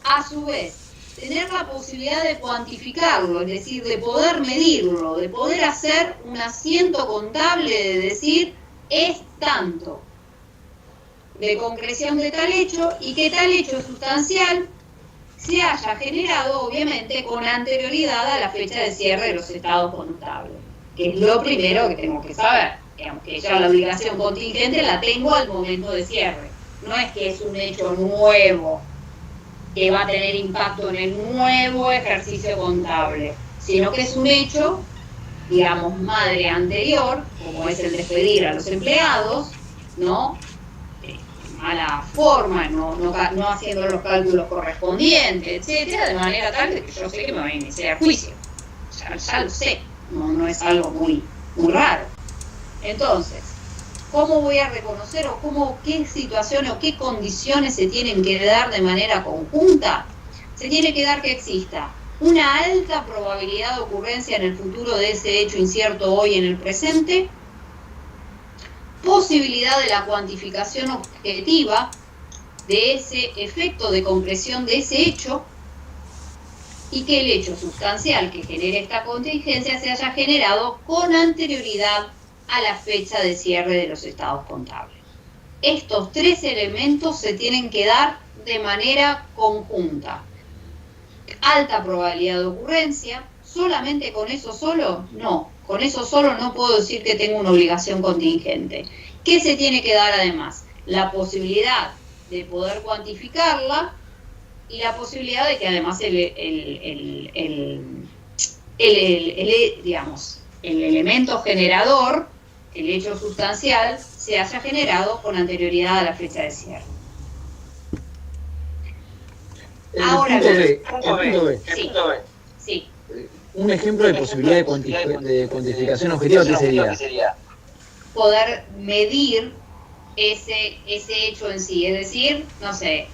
A: A su vez, tener la posibilidad de cuantificarlo, es decir, de poder medirlo, de poder hacer un asiento contable, de decir, es tanto de concreción de tal hecho y que tal hecho sustancial se haya generado, obviamente, con anterioridad a la fecha de cierre de los estados contables, que es lo primero que tengo que saber. Digamos que ya la obligación contingente la tengo al momento de cierre. No es que es un hecho nuevo que va a tener impacto en el nuevo ejercicio contable, sino que es un hecho, digamos, madre anterior, como es el despedir a los empleados, ¿no? mala forma, no haciendo los cálculos correspondientes, etcétera, de manera tal que yo sé que me va a iniciar juicio. Ya lo sé, no es algo muy raro. Entonces, ¿cómo voy a reconocer o qué situaciones o qué condiciones se tienen que dar de manera conjunta? Se tiene que dar que exista una alta probabilidad de ocurrencia en el futuro de ese hecho incierto hoy en el presente, posibilidad de la cuantificación objetiva de ese efecto de concreción de ese hecho, y que el hecho sustancial que genere esta contingencia se haya generado con anterioridad a la fecha de cierre de los estados contables. Estos tres elementos se tienen que dar de manera conjunta. Alta probabilidad de ocurrencia, ¿solamente con eso solo? No, con eso solo no puedo decir que tengo una obligación contingente. ¿Qué se tiene que dar además? La posibilidad de poder cuantificarla y la posibilidad de que además el elemento generador, el hecho sustancial, se haya generado con anterioridad a la fecha de cierre. Ahora bien,
B: punto B.
A: Sí.
B: Un ejemplo de posibilidad de cuantificación objetiva, ¿qué sería?
A: Poder medir ese hecho en sí, es decir, no sé,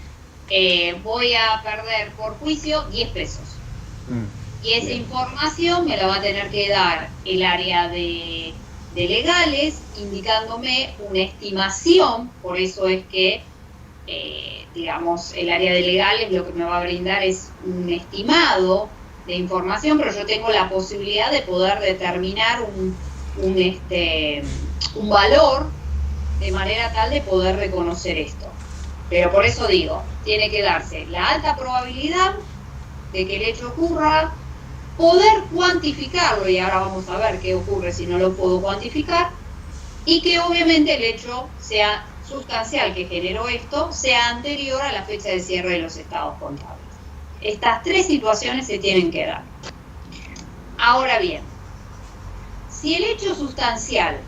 A: voy a perder por juicio 10 pesos. Y esa información me la va a tener que dar el área de legales, indicándome una estimación. Por eso es que, el área de legales lo que me va a brindar es un estimado de información, pero yo tengo la posibilidad de poder determinar un valor de manera tal de poder reconocer esto. Pero por eso digo, tiene que darse la alta probabilidad de que el hecho ocurra, poder cuantificarlo, y ahora vamos a ver qué ocurre si no lo puedo cuantificar, y que obviamente el hecho sea sustancial que generó esto, sea anterior a la fecha de cierre de los estados contables. Estas tres situaciones se tienen que dar. Ahora bien, si el hecho sustancial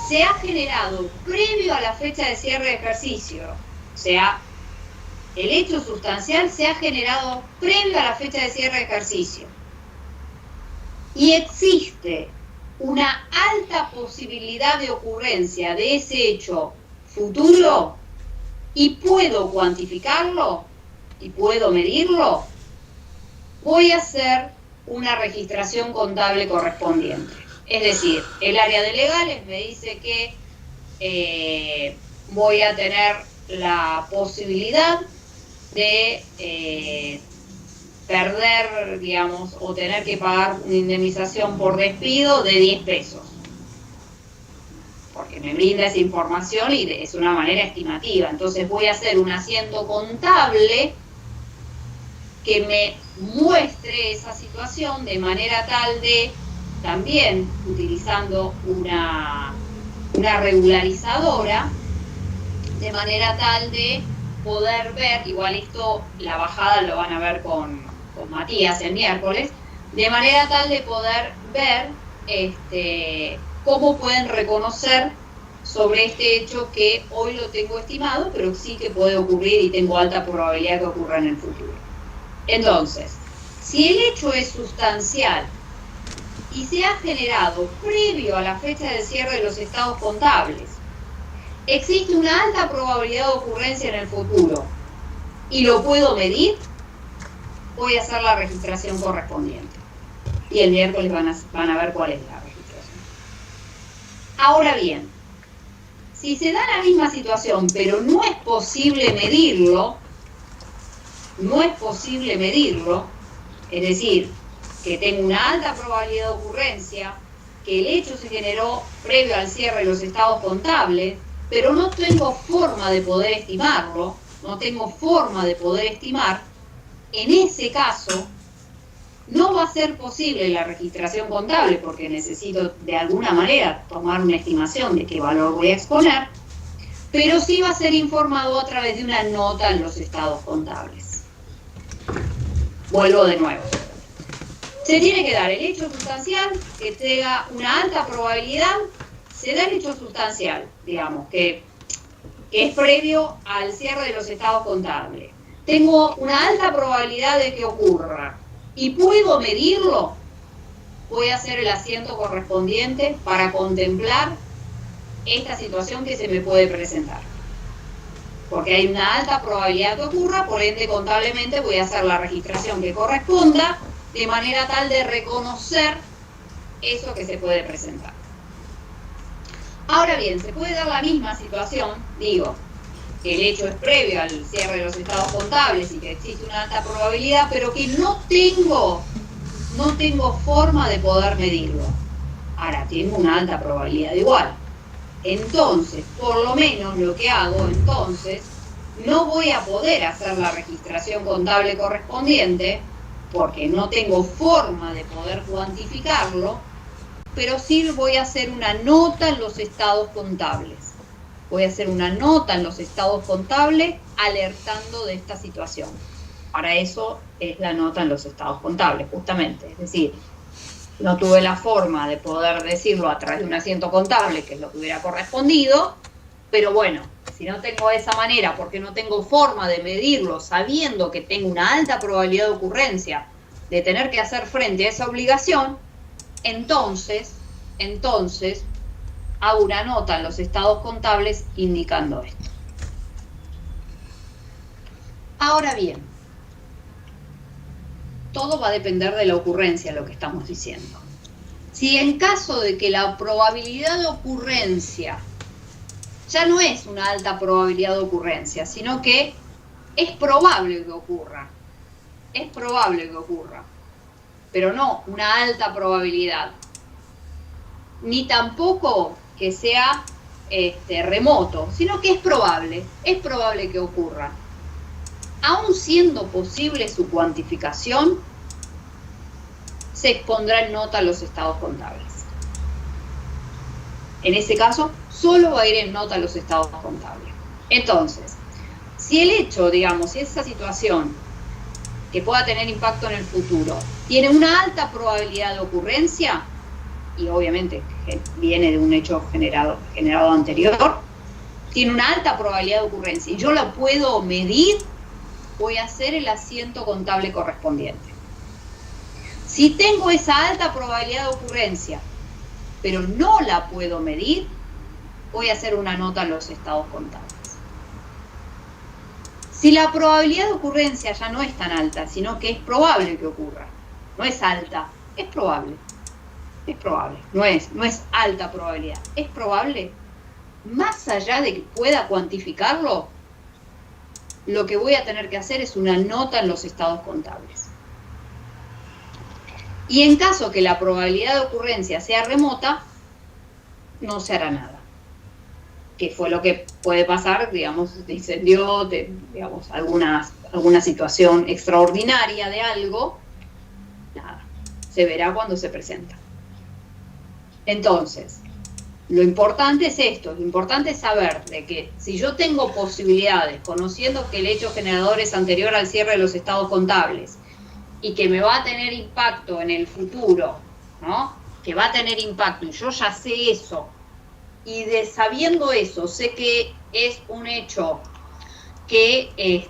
A: se ha generado previo a la fecha de cierre de ejercicio, o sea, el hecho sustancial se ha generado previo a la fecha de cierre de ejercicio, y existe una alta posibilidad de ocurrencia de ese hecho futuro, y puedo cuantificarlo, y puedo medirlo, voy a hacer una registración contable correspondiente. Es decir, el área de legales me dice que voy a tener la posibilidad de perder, o tener que pagar una indemnización por despido de 10 pesos. Porque me brinda esa información y es una manera estimativa. Entonces voy a hacer un asiento contable que me muestre esa situación de manera tal de, también utilizando una regularizadora, de manera tal de poder ver, igual esto, la bajada lo van a ver con Matías el miércoles, de manera tal de poder ver cómo pueden reconocer sobre este hecho que hoy lo tengo estimado, pero sí que puede ocurrir y tengo alta probabilidad que ocurra en el futuro. Entonces, si el hecho es sustancial y se ha generado previo a la fecha de cierre de los estados contables, existe una alta probabilidad de ocurrencia en el futuro y lo puedo medir, voy a hacer la registración correspondiente. Y el miércoles van a ver cuál es la registración. Ahora bien, si se da la misma situación, pero no es posible medirlo, es decir, que tengo una alta probabilidad de ocurrencia, que el hecho se generó previo al cierre de los estados contables, pero no tengo forma de poder estimarlo, en ese caso no va a ser posible la registración contable porque necesito de alguna manera tomar una estimación de qué valor voy a exponer, pero sí va a ser informado a través de una nota en los estados contables. Vuelvo de nuevo. Se tiene que dar el hecho sustancial que tenga una alta probabilidad. Se da el hecho sustancial, que que es previo al cierre de los estados contables. Tengo una alta probabilidad de que ocurra y puedo medirlo, voy a hacer el asiento correspondiente para contemplar esta situación que se me puede presentar. Porque hay una alta probabilidad que ocurra, por ende contablemente voy a hacer la registración que corresponda de manera tal de reconocer eso que se puede presentar. Ahora bien, se puede dar la misma situación, digo, que el hecho es previo al cierre de los estados contables y que existe una alta probabilidad, pero que no tengo forma de poder medirlo. Ahora, tengo una alta probabilidad igual. Entonces, por lo menos lo que hago entonces, no voy a poder hacer la registración contable correspondiente, porque no tengo forma de poder cuantificarlo, pero sí voy a hacer una nota en los estados contables. Voy a hacer una nota en los estados contables alertando de esta situación. Para eso es la nota en los estados contables, justamente. Es decir, no tuve la forma de poder decirlo a través de un asiento contable, que es lo que hubiera correspondido, pero bueno, si no tengo esa manera, porque no tengo forma de medirlo, sabiendo que tengo una alta probabilidad de ocurrencia de tener que hacer frente a esa obligación, entonces hago una nota en los estados contables indicando esto. Ahora bien, todo va a depender de la ocurrencia, lo que estamos diciendo. Si en caso de que la probabilidad de ocurrencia ya no es una alta probabilidad de ocurrencia, sino que es probable que ocurra, pero no una alta probabilidad, ni tampoco que sea remoto, sino que es probable que ocurra. Aún siendo posible su cuantificación, se expondrá en nota a los estados contables. En ese caso, solo va a ir en nota a los estados contables. Entonces, si el hecho, digamos, si esa situación que pueda tener impacto en el futuro tiene una alta probabilidad de ocurrencia, y obviamente viene de un hecho generado anterior, tiene una alta probabilidad de ocurrencia y yo la puedo medir, voy a hacer el asiento contable correspondiente. Si tengo esa alta probabilidad de ocurrencia, pero no la puedo medir, voy a hacer una nota en los estados contables. Si la probabilidad de ocurrencia ya no es tan alta, sino que es probable que ocurra, no es alta, es probable. Es probable, no es alta probabilidad, es probable. Más allá de que pueda cuantificarlo, lo que voy a tener que hacer es una nota en los estados contables. Y en caso que la probabilidad de ocurrencia sea remota, no se hará nada. Que fue lo que puede pasar, digamos, de incendio, digamos, alguna situación extraordinaria de algo, nada, se verá cuando se presenta. Entonces, lo importante es esto, lo importante es saber de que si yo tengo posibilidades, conociendo que el hecho generador es anterior al cierre de los estados contables y que me va a tener impacto en el futuro, ¿no? Que va a tener impacto y yo ya sé eso, y sabiendo eso, sé que es un hecho que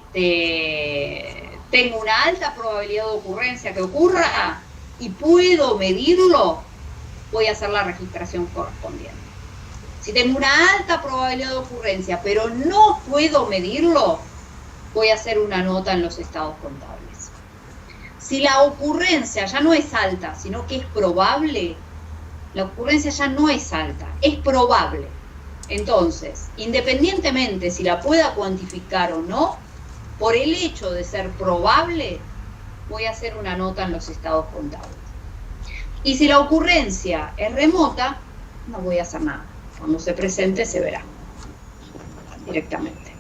A: tengo una alta probabilidad de ocurrencia que ocurra y puedo medirlo, voy a hacer la registración correspondiente. Si tengo una alta probabilidad de ocurrencia, pero no puedo medirlo, voy a hacer una nota en los estados contables. Si la ocurrencia ya no es alta, sino que es probable, la ocurrencia ya no es alta, es probable. Entonces, independientemente si la pueda cuantificar o no, por el hecho de ser probable, voy a hacer una nota en los estados contables. Y si la ocurrencia es remota, no voy a hacer nada. Cuando se presente se verá directamente.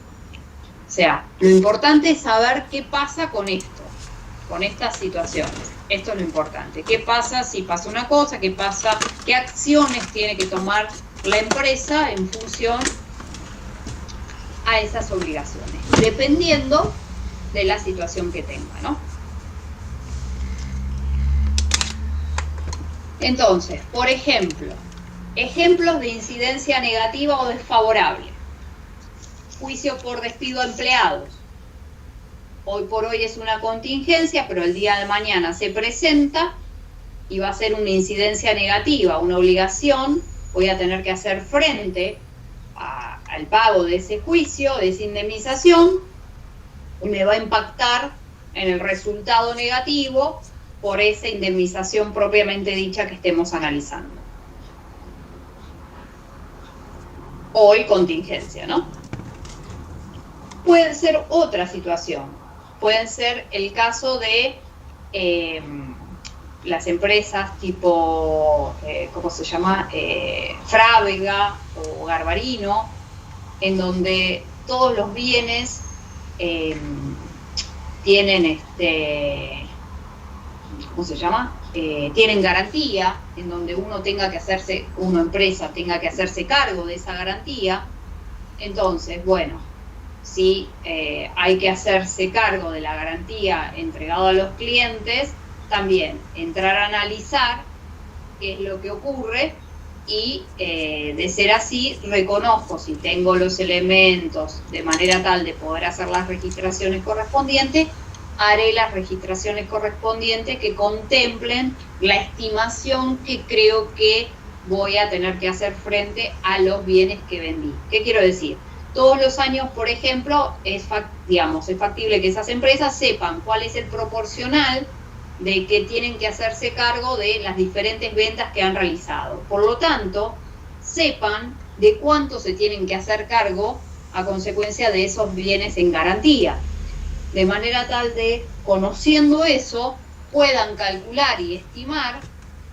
A: O sea, lo importante es saber qué pasa con esto, con estas situaciones. Esto es lo importante. ¿Qué pasa si pasa una cosa? ¿Qué pasa? ¿Qué acciones tiene que tomar la empresa en función a esas obligaciones? Dependiendo de la situación que tenga, ¿no? Entonces, por ejemplo, ejemplos de incidencia negativa o desfavorable. juicio por despido a empleados. Hoy por hoy es una contingencia, pero el día de mañana se presenta y va a ser una incidencia negativa, una obligación. Voy a tener que hacer frente al pago de ese juicio, de esa indemnización, y me va a impactar en el resultado negativo por esa indemnización propiamente dicha que estemos analizando. Hoy contingencia, ¿no? Puede ser otra situación. Puede ser el caso de las empresas tipo, ¿cómo se llama? Frávega o Garbarino, en donde todos los bienes tienen ¿cómo se llama? Tienen garantía, en donde uno empresa tenga que hacerse cargo de esa garantía. Entonces, bueno, si hay que hacerse cargo de la garantía entregada a los clientes, también entrar a analizar qué es lo que ocurre y, de ser así, reconozco si tengo los elementos de manera tal de poder hacer las registraciones correspondientes, haré las registraciones correspondientes que contemplen la estimación que creo que voy a tener que hacer frente a los bienes que vendí. ¿Qué quiero decir? Todos los años, por ejemplo, es factible que esas empresas sepan cuál es el proporcional de que tienen que hacerse cargo de las diferentes ventas que han realizado. Por lo tanto, sepan de cuánto se tienen que hacer cargo a consecuencia de esos bienes en garantía. De manera tal de, conociendo eso, puedan calcular y estimar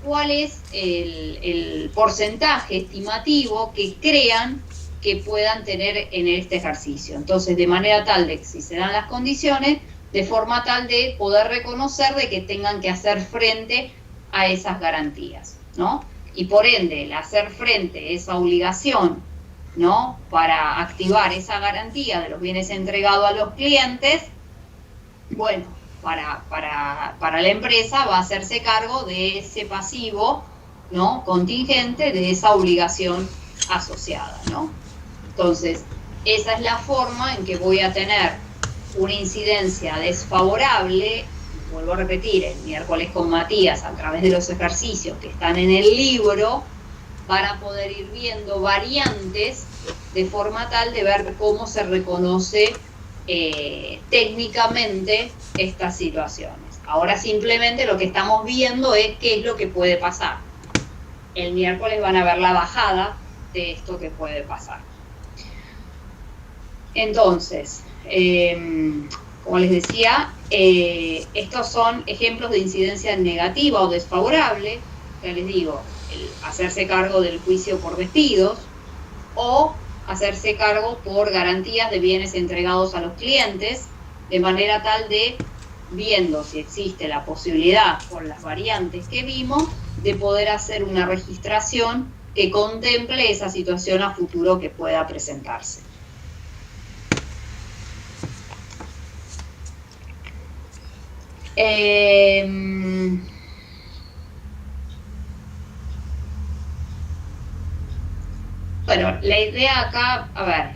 A: cuál es el porcentaje estimativo que crean que puedan tener en este ejercicio. Entonces, de manera tal de que si se dan las condiciones, de forma tal de poder reconocer de que tengan que hacer frente a esas garantías, ¿no? Y por ende, el hacer frente a esa obligación, ¿no?, para activar esa garantía de los bienes entregados a los clientes, bueno, para la empresa va a hacerse cargo de ese pasivo, ¿no?, contingente, de esa obligación asociada, ¿no? Entonces, esa es la forma en que voy a tener una incidencia desfavorable. Vuelvo a repetir, el miércoles con Matías, a través de los ejercicios que están en el libro, para poder ir viendo variantes de forma tal de ver cómo se reconoce técnicamente estas situaciones. Ahora simplemente lo que estamos viendo es qué es lo que puede pasar. El miércoles van a ver la bajada de esto que puede pasar. Entonces, como les decía, estos son ejemplos de incidencia negativa o desfavorable. Ya les digo, el hacerse cargo del juicio por despidos o hacerse cargo por garantías de bienes entregados a los clientes, de manera tal de, viendo si existe la posibilidad, por las variantes que vimos, de poder hacer una registración que contemple esa situación a futuro que pueda presentarse. Bueno, la idea acá, a ver,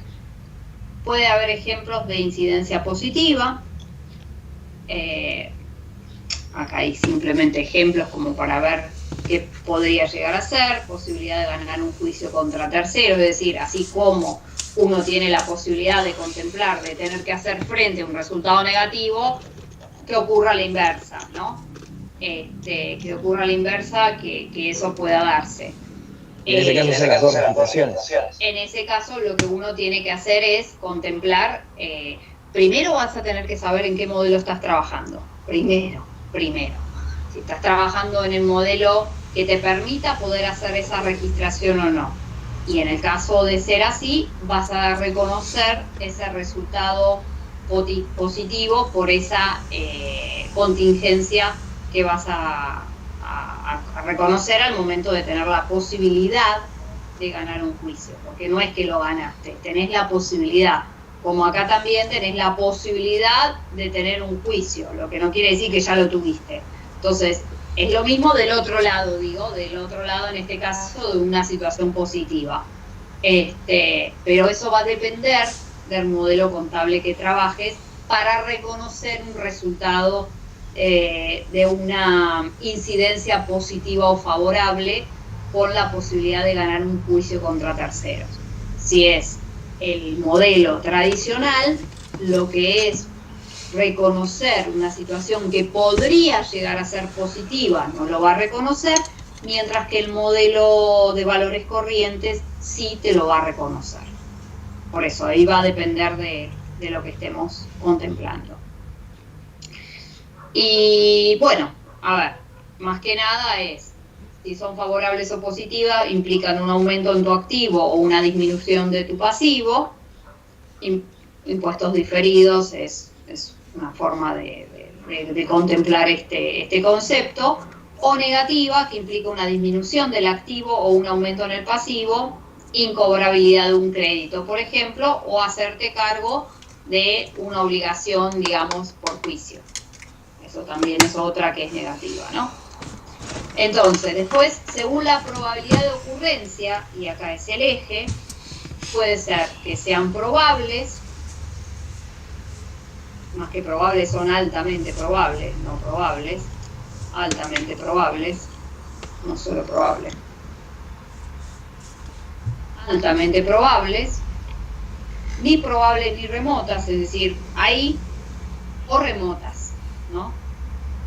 A: puede haber ejemplos de incidencia positiva. Acá hay simplemente ejemplos como para ver qué podría llegar a ser, posibilidad de ganar un juicio contra terceros, es decir, así como uno tiene la posibilidad de contemplar, de tener que hacer frente a un resultado negativo, que ocurra la inversa, ¿no? Que ocurra la inversa, que eso pueda darse.
B: En ese caso son las dos registraciones.
A: En ese caso lo que uno tiene que hacer es contemplar, primero vas a tener que saber en qué modelo estás trabajando, primero. Si estás trabajando en el modelo que te permita poder hacer esa registración o no. Y en el caso de ser así, vas a reconocer ese resultado positivo por esa contingencia que vas a reconocer al momento de tener la posibilidad de ganar un juicio, porque no es que lo ganaste, tenés la posibilidad, como acá también tenés la posibilidad de tener un juicio, lo que no quiere decir que ya lo tuviste. Entonces, es lo mismo del otro lado, del otro lado en este caso de una situación positiva. Pero eso va a depender del modelo contable que trabajes para reconocer un resultado de una incidencia positiva o favorable con la posibilidad de ganar un juicio contra terceros. Si es el modelo tradicional, lo que es reconocer una situación que podría llegar a ser positiva no lo va a reconocer, mientras que el modelo de valores corrientes sí te lo va a reconocer. Por eso ahí va a depender de lo que estemos contemplando. Y bueno, a ver, más que nada es, si son favorables o positivas, implican un aumento en tu activo o una disminución de tu pasivo. Impuestos diferidos es una forma de contemplar este concepto. O negativa, que implica una disminución del activo o un aumento en el pasivo, incobrabilidad de un crédito, por ejemplo, o hacerte cargo de una obligación, digamos, por juicio. Eso también es otra que es negativa, ¿no? Entonces, después, según la probabilidad de ocurrencia, y acá es el eje, puede ser que sean probables, más que probables son altamente probables, no probables, altamente probables, no solo probables, altamente probables, ni probables ni remotas, es decir, ahí o remotas, ¿no?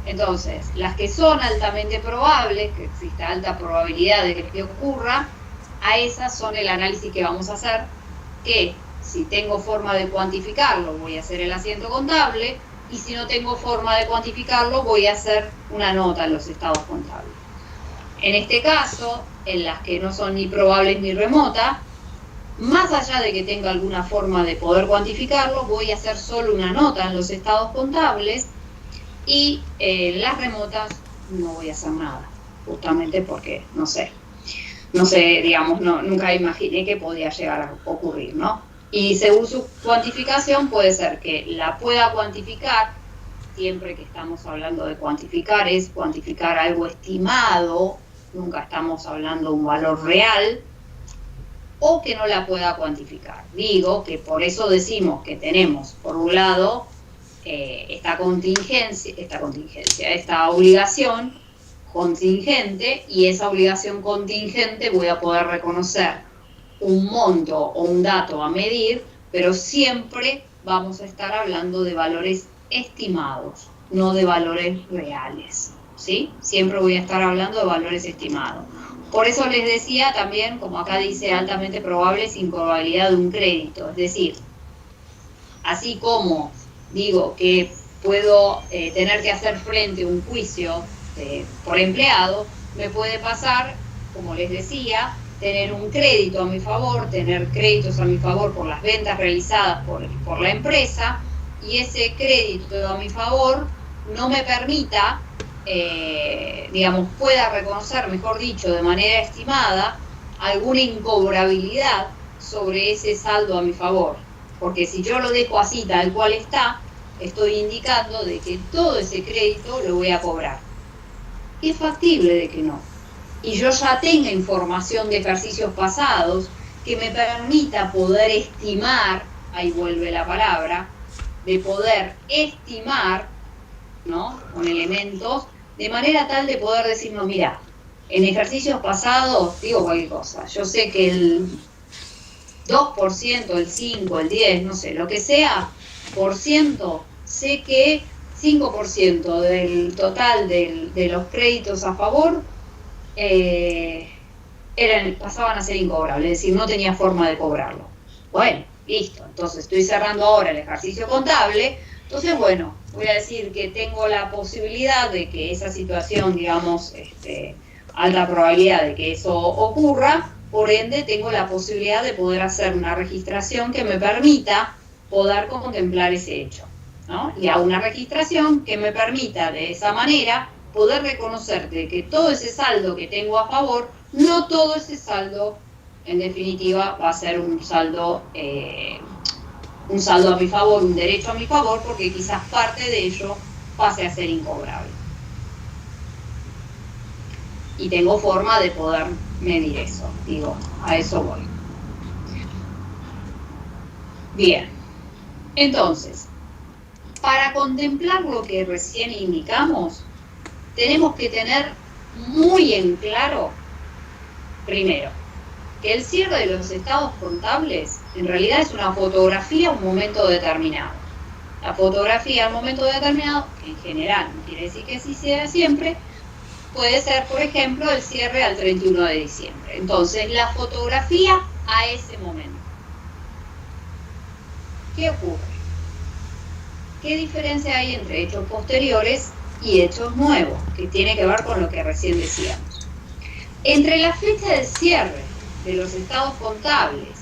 A: Entonces, las que son altamente probables, que existe alta probabilidad de que ocurra, a esas son el análisis que vamos a hacer, que si tengo forma de cuantificarlo, voy a hacer el asiento contable, y si no tengo forma de cuantificarlo, voy a hacer una nota en los estados contables. En este caso, en las que no son ni probables ni remotas, más allá de que tenga alguna forma de poder cuantificarlo, voy a hacer solo una nota en los estados contables, y las remotas no voy a hacer nada, justamente porque no sé, digamos, nunca imaginé que podía llegar a ocurrir, ¿no? Y según su cuantificación puede ser que la pueda cuantificar, siempre que estamos hablando de cuantificar es cuantificar algo estimado, nunca estamos hablando de un valor real, o que no la pueda cuantificar. Digo que por eso decimos que tenemos, por un lado, esta obligación contingente, y esa obligación contingente voy a poder reconocer un monto o un dato a medir, pero siempre vamos a estar hablando de valores estimados, no de valores reales, ¿sí? Siempre voy a estar hablando de valores estimados. Por eso les decía también, como acá dice, altamente probable sin probabilidad de un crédito, es decir, así como digo que puedo tener que hacer frente a un juicio por empleado, me puede pasar, como les decía, tener un crédito a mi favor, tener créditos a mi favor por las ventas realizadas por la empresa, y ese crédito a mi favor no me permita, digamos, pueda reconocer, mejor dicho, de manera estimada, alguna incobrabilidad sobre ese saldo a mi favor. Porque si yo lo dejo así tal cual está, estoy indicando de que todo ese crédito lo voy a cobrar. Y es factible de que no. Y yo ya tenga información de ejercicios pasados que me permita poder estimar, ahí vuelve la palabra, de poder estimar, ¿no? Con elementos, de manera tal de poder decir, no, mira, en ejercicios pasados, digo cualquier cosa, yo sé que el 2%, el 5%, el 10%, no sé, lo que sea, por ciento, sé que 5% del total de los créditos a favor pasaban a ser incobrables, es decir, no tenía forma de cobrarlo. Bueno, listo, entonces estoy cerrando ahora el ejercicio contable, entonces bueno, voy a decir que tengo la posibilidad de que esa situación, digamos, alta probabilidad de que eso ocurra, por ende tengo la posibilidad de poder hacer una registración que me permita poder contemplar ese hecho, ¿no? Y hago una registración que me permita de esa manera poder reconocer de que todo ese saldo que tengo a favor, no todo ese saldo, en definitiva, va a ser un saldo a mi favor, un derecho a mi favor, porque quizás parte de ello pase a ser incobrable. Y tengo forma de poder medir eso, digo, a eso voy. Bien, entonces, para contemplar lo que recién indicamos, tenemos que tener muy en claro, primero, que el cierre de los estados contables en realidad es una fotografía a un momento determinado. La fotografía a un momento determinado, que en general no quiere decir que así sea siempre, puede ser, por ejemplo, el cierre al 31 de diciembre. Entonces, la fotografía a ese momento. ¿Qué ocurre? ¿Qué diferencia hay entre hechos posteriores y hechos nuevos? Que tiene que ver con lo que recién decíamos. Entre la fecha del cierre de los estados contables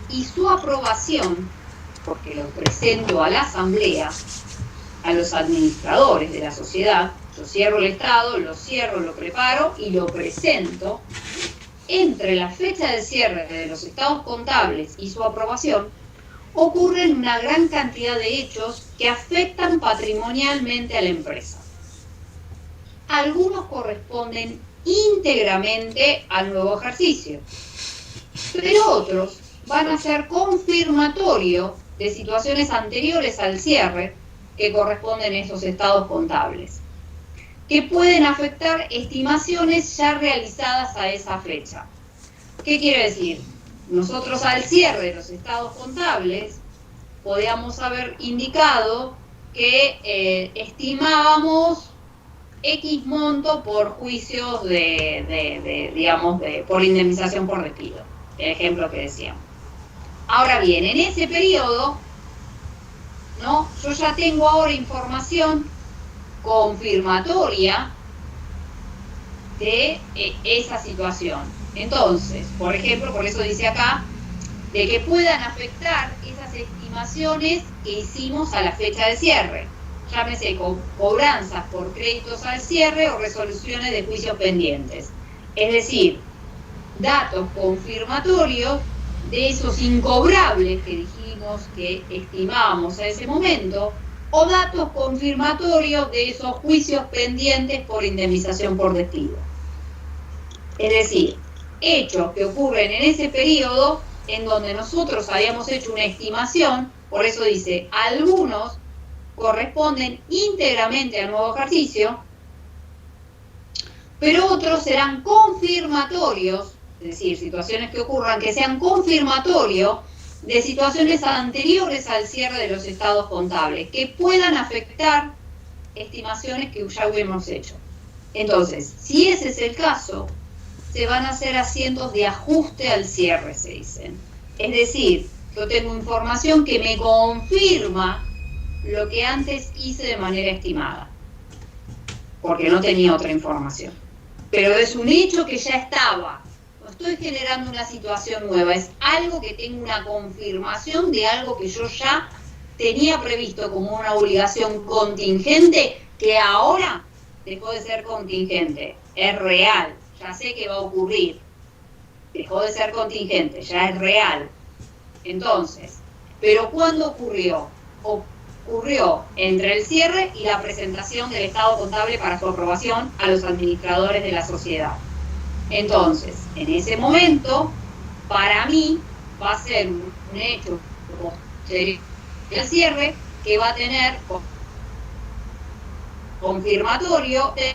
A: y su aprobación, porque lo presento a la asamblea, a los administradores de la sociedad, yo cierro el estado, lo cierro, lo preparo y lo presento. Entre la fecha del cierre de los estados contables y su aprobación, ocurren una gran cantidad de hechos que afectan patrimonialmente a la empresa. Algunos corresponden íntegramente al nuevo ejercicio, pero otros van a ser confirmatorio de situaciones anteriores al cierre que corresponden a esos estados contables, que pueden afectar estimaciones ya realizadas a esa fecha. ¿Qué quiere decir? Nosotros al cierre de los estados contables podíamos haber indicado que estimábamos X monto por juicios por indemnización por despido, el ejemplo que decíamos. Ahora bien, en ese periodo, ¿no? Yo ya tengo ahora información confirmatoria de esa situación. Entonces, por ejemplo, por eso dice acá, de que puedan afectar esas estimaciones que hicimos a la fecha de cierre. Llámese cobranzas por créditos al cierre o resoluciones de juicios pendientes. Es decir, datos confirmatorios de esos incobrables que dijimos que estimábamos a ese momento, o datos confirmatorios de esos juicios pendientes por indemnización por despido. Es decir, hechos que ocurren en ese periodo en donde nosotros habíamos hecho una estimación, por eso dice, algunos corresponden íntegramente al nuevo ejercicio, pero otros serán confirmatorios, es decir, situaciones que ocurran que sean confirmatorios de situaciones anteriores al cierre de los estados contables, que puedan afectar estimaciones que ya hubiéramos hecho. Entonces, si ese es el caso, se van a hacer asientos de ajuste al cierre, se dicen. Es decir, yo tengo información que me confirma lo que antes hice de manera estimada, porque no tenía otra información. Pero es un hecho que ya estaba. No estoy generando una situación nueva, es algo que tengo una confirmación de algo que yo ya tenía previsto como una obligación contingente, que ahora dejó de ser contingente, es real, ya sé que va a ocurrir, dejó de ser contingente, ya es real. Entonces, ¿pero cuándo ocurrió? Ocurrió entre el cierre y la presentación del estado contable para su aprobación a los administradores de la sociedad. Entonces, en ese momento, para mí, va a ser un hecho posterior al cierre que va a tener confirmatorio de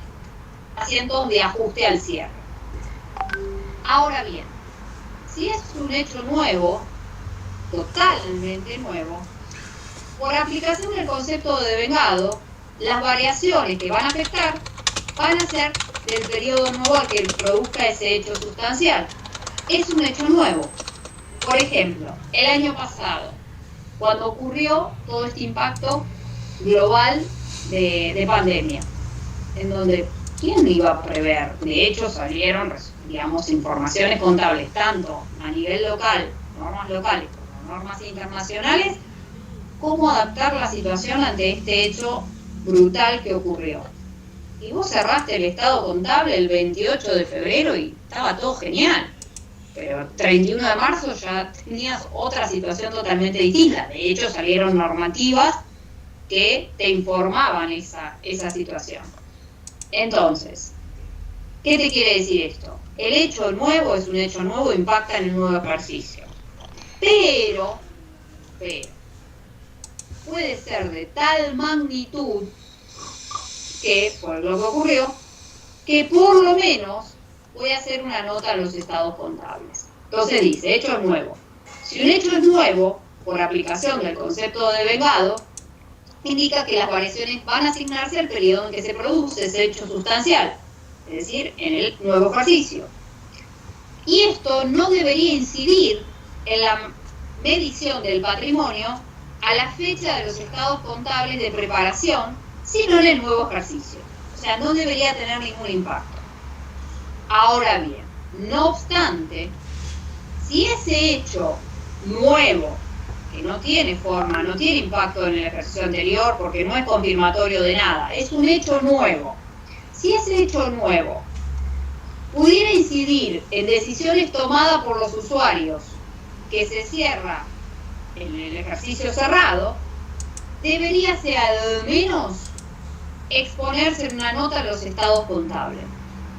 A: asientos de ajuste al cierre. Ahora bien, si es un hecho nuevo, totalmente nuevo, por aplicación del concepto de devengado, las variaciones que van a afectar van a ser del periodo nuevo al que produzca ese hecho sustancial. Es un hecho nuevo. Por ejemplo, el año pasado, cuando ocurrió todo este impacto global de pandemia, en donde ¿quién iba a prever? De hecho, salieron, digamos, informaciones contables, tanto a nivel local, normas locales, como normas internacionales, cómo adaptar la situación ante este hecho brutal que ocurrió. Y vos cerraste el estado contable el 28 de febrero y estaba todo genial. Pero el 31 de marzo ya tenías otra situación totalmente distinta. De hecho, salieron normativas que te informaban esa situación. Entonces, ¿qué te quiere decir esto? El hecho nuevo es un hecho nuevo, impacta en el nuevo ejercicio. Pero pero puede ser de tal magnitud que, por lo que ocurrió, que por lo menos voy a hacer una nota en los estados contables. Entonces dice, hecho es nuevo. Si un hecho es nuevo, por aplicación del concepto de vengado, indica que las variaciones van a asignarse al periodo en que se produce ese hecho sustancial, es decir, en el nuevo ejercicio. Y esto no debería incidir en la medición del patrimonio a la fecha de los estados contables de preparación, sino en el nuevo ejercicio. O sea, no debería tener ningún impacto. Ahora bien, no obstante, si ese hecho nuevo, que no tiene forma, no tiene impacto en el ejercicio anterior porque no es confirmatorio de nada, es un hecho nuevo. Si ese hecho nuevo pudiera incidir en decisiones tomadas por los usuarios que se cierra en el ejercicio cerrado, debería ser al menos exponerse en una nota a los estados contables,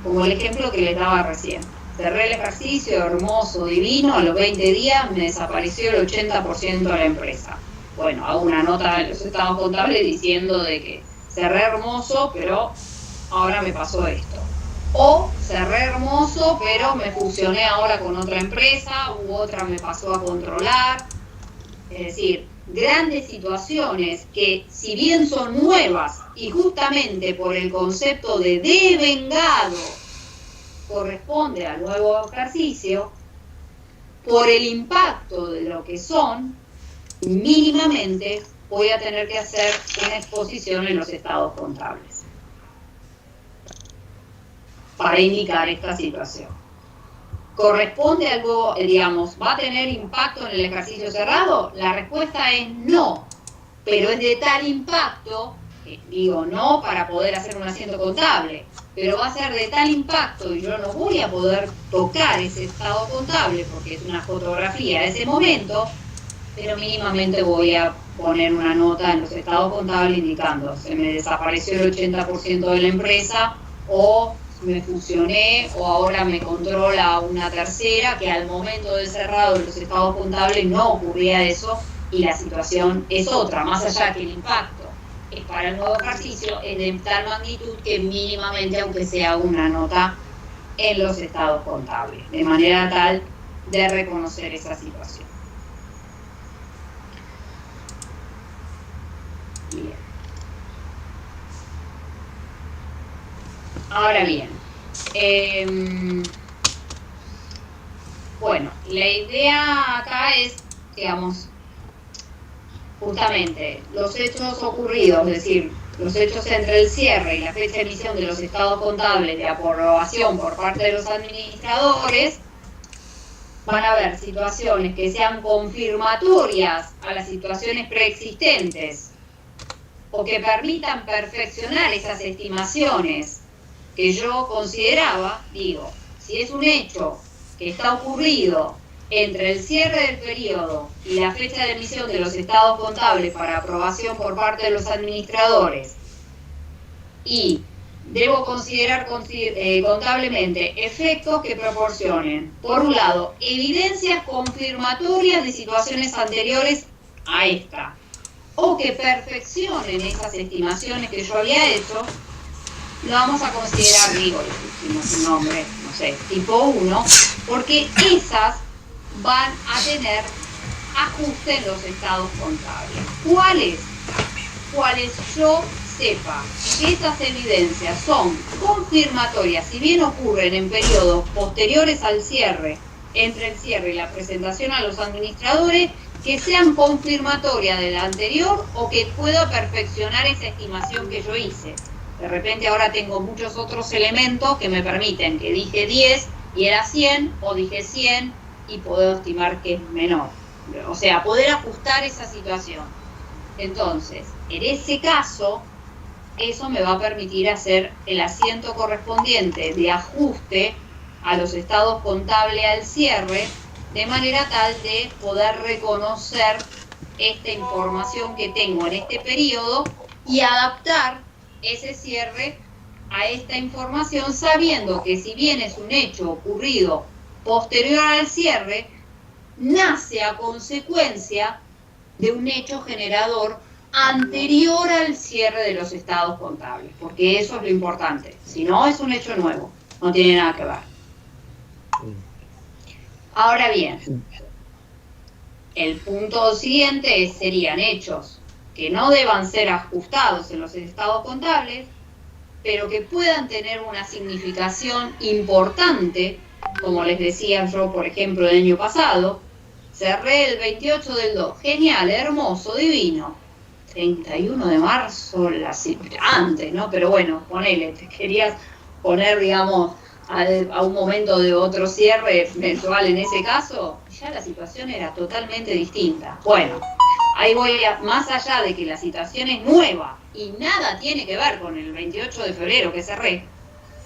A: como el ejemplo que les daba recién. Cerré el ejercicio, hermoso, divino, a los 20 días me desapareció el 80% de la empresa. Bueno, hago una nota en los estados contables diciendo de que cerré hermoso, pero ahora me pasó esto. O cerré hermoso, pero me fusioné ahora con otra empresa, u otra me pasó a controlar. Es decir, grandes situaciones que, si bien son nuevas y justamente por el concepto de devengado corresponde al nuevo ejercicio, por el impacto de lo que son, mínimamente voy a tener que hacer una exposición en los estados contables para indicar esta situación. ¿Corresponde algo, digamos, va a tener impacto en el ejercicio cerrado? La respuesta es no, pero es de tal impacto, digo no para poder hacer un asiento contable, pero va a ser de tal impacto y yo no voy a poder tocar ese estado contable porque es una fotografía de ese momento, pero mínimamente voy a poner una nota en los estados contables indicando se me desapareció el 80% de la empresa, o me fusioné, o ahora me controla una tercera, que al momento de cerrado de los estados contables no ocurría eso y la situación es otra, más allá que el impacto es para el nuevo ejercicio, es de tal magnitud que mínimamente, aunque sea una nota en los estados contables, de manera tal de reconocer esa situación. Bien. Ahora bien, bueno, la idea acá es, digamos, justamente los hechos ocurridos, es decir, los hechos entre el cierre y la fecha de emisión de los estados contables de aprobación por parte de los administradores, van a haber situaciones que sean confirmatorias a las situaciones preexistentes o que permitan perfeccionar esas estimaciones que yo consideraba. Digo, si es un hecho que está ocurrido entre el cierre del periodo y la fecha de emisión de los estados contables para aprobación por parte de los administradores, y debo considerar contablemente efectos que proporcionen, por un lado, evidencias confirmatorias de situaciones anteriores a esta, o que perfeccionen esas estimaciones que yo había hecho, lo vamos a considerar, digo, le pusimos un nombre, no sé, tipo 1, porque esas van a tener ajuste en los estados contables. ¿Cuáles? Cuáles yo sepa que esas evidencias son confirmatorias, si bien ocurren en periodos posteriores al cierre, entre el cierre y la presentación a los administradores, que sean confirmatorias de la anterior o que pueda perfeccionar esa estimación que yo hice. De repente ahora tengo muchos otros elementos que me permiten que dije 10 y era 100, o dije 100 y puedo estimar que es menor. O sea, poder ajustar esa situación. Entonces, en ese caso, eso me va a permitir hacer el asiento correspondiente de ajuste a los estados contables al cierre, de manera tal de poder reconocer esta información que tengo en este periodo y adaptar ese cierre a esta información, sabiendo que si bien es un hecho ocurrido posterior al cierre, nace a consecuencia de un hecho generador anterior al cierre de los estados contables, porque eso es lo importante. Si no, es un hecho nuevo, no tiene nada que ver. Ahora bien, el punto siguiente serían hechos que no deban ser ajustados en los estados contables, pero que puedan tener una significación importante, como les decía yo, por ejemplo, el año pasado, cerré el 28 del 2, genial, hermoso, divino. 31 de marzo, antes, ¿no? Pero bueno, ponele, te querías poner, digamos, a un momento de otro cierre mensual en ese caso, ya la situación era totalmente distinta. Bueno, ahí voy más allá de que la situación es nueva y nada tiene que ver con el 28 de febrero que cerré,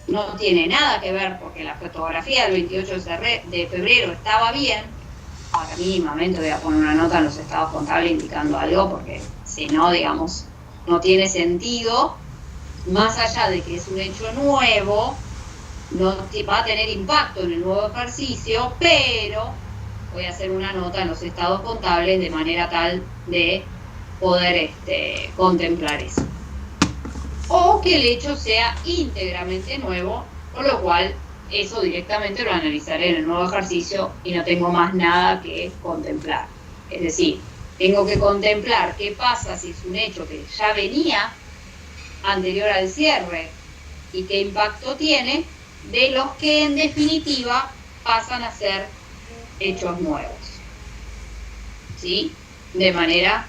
A: no tiene nada que ver porque la fotografía del 28 de febrero estaba bien. Ahora mínimamente voy a poner una nota en los estados contables indicando algo, porque si no, digamos, no tiene sentido, más allá de que es un hecho nuevo, no va a tener impacto en el nuevo ejercicio, pero voy a hacer una nota en los estados contables de manera tal de poder contemplar eso. O que el hecho sea íntegramente nuevo, con lo cual eso directamente lo analizaré en el nuevo ejercicio y no tengo más nada que contemplar. Es decir, tengo que contemplar qué pasa si es un hecho que ya venía anterior al cierre y qué impacto tiene, de los que en definitiva pasan a ser hechos nuevos. ¿Sí? De manera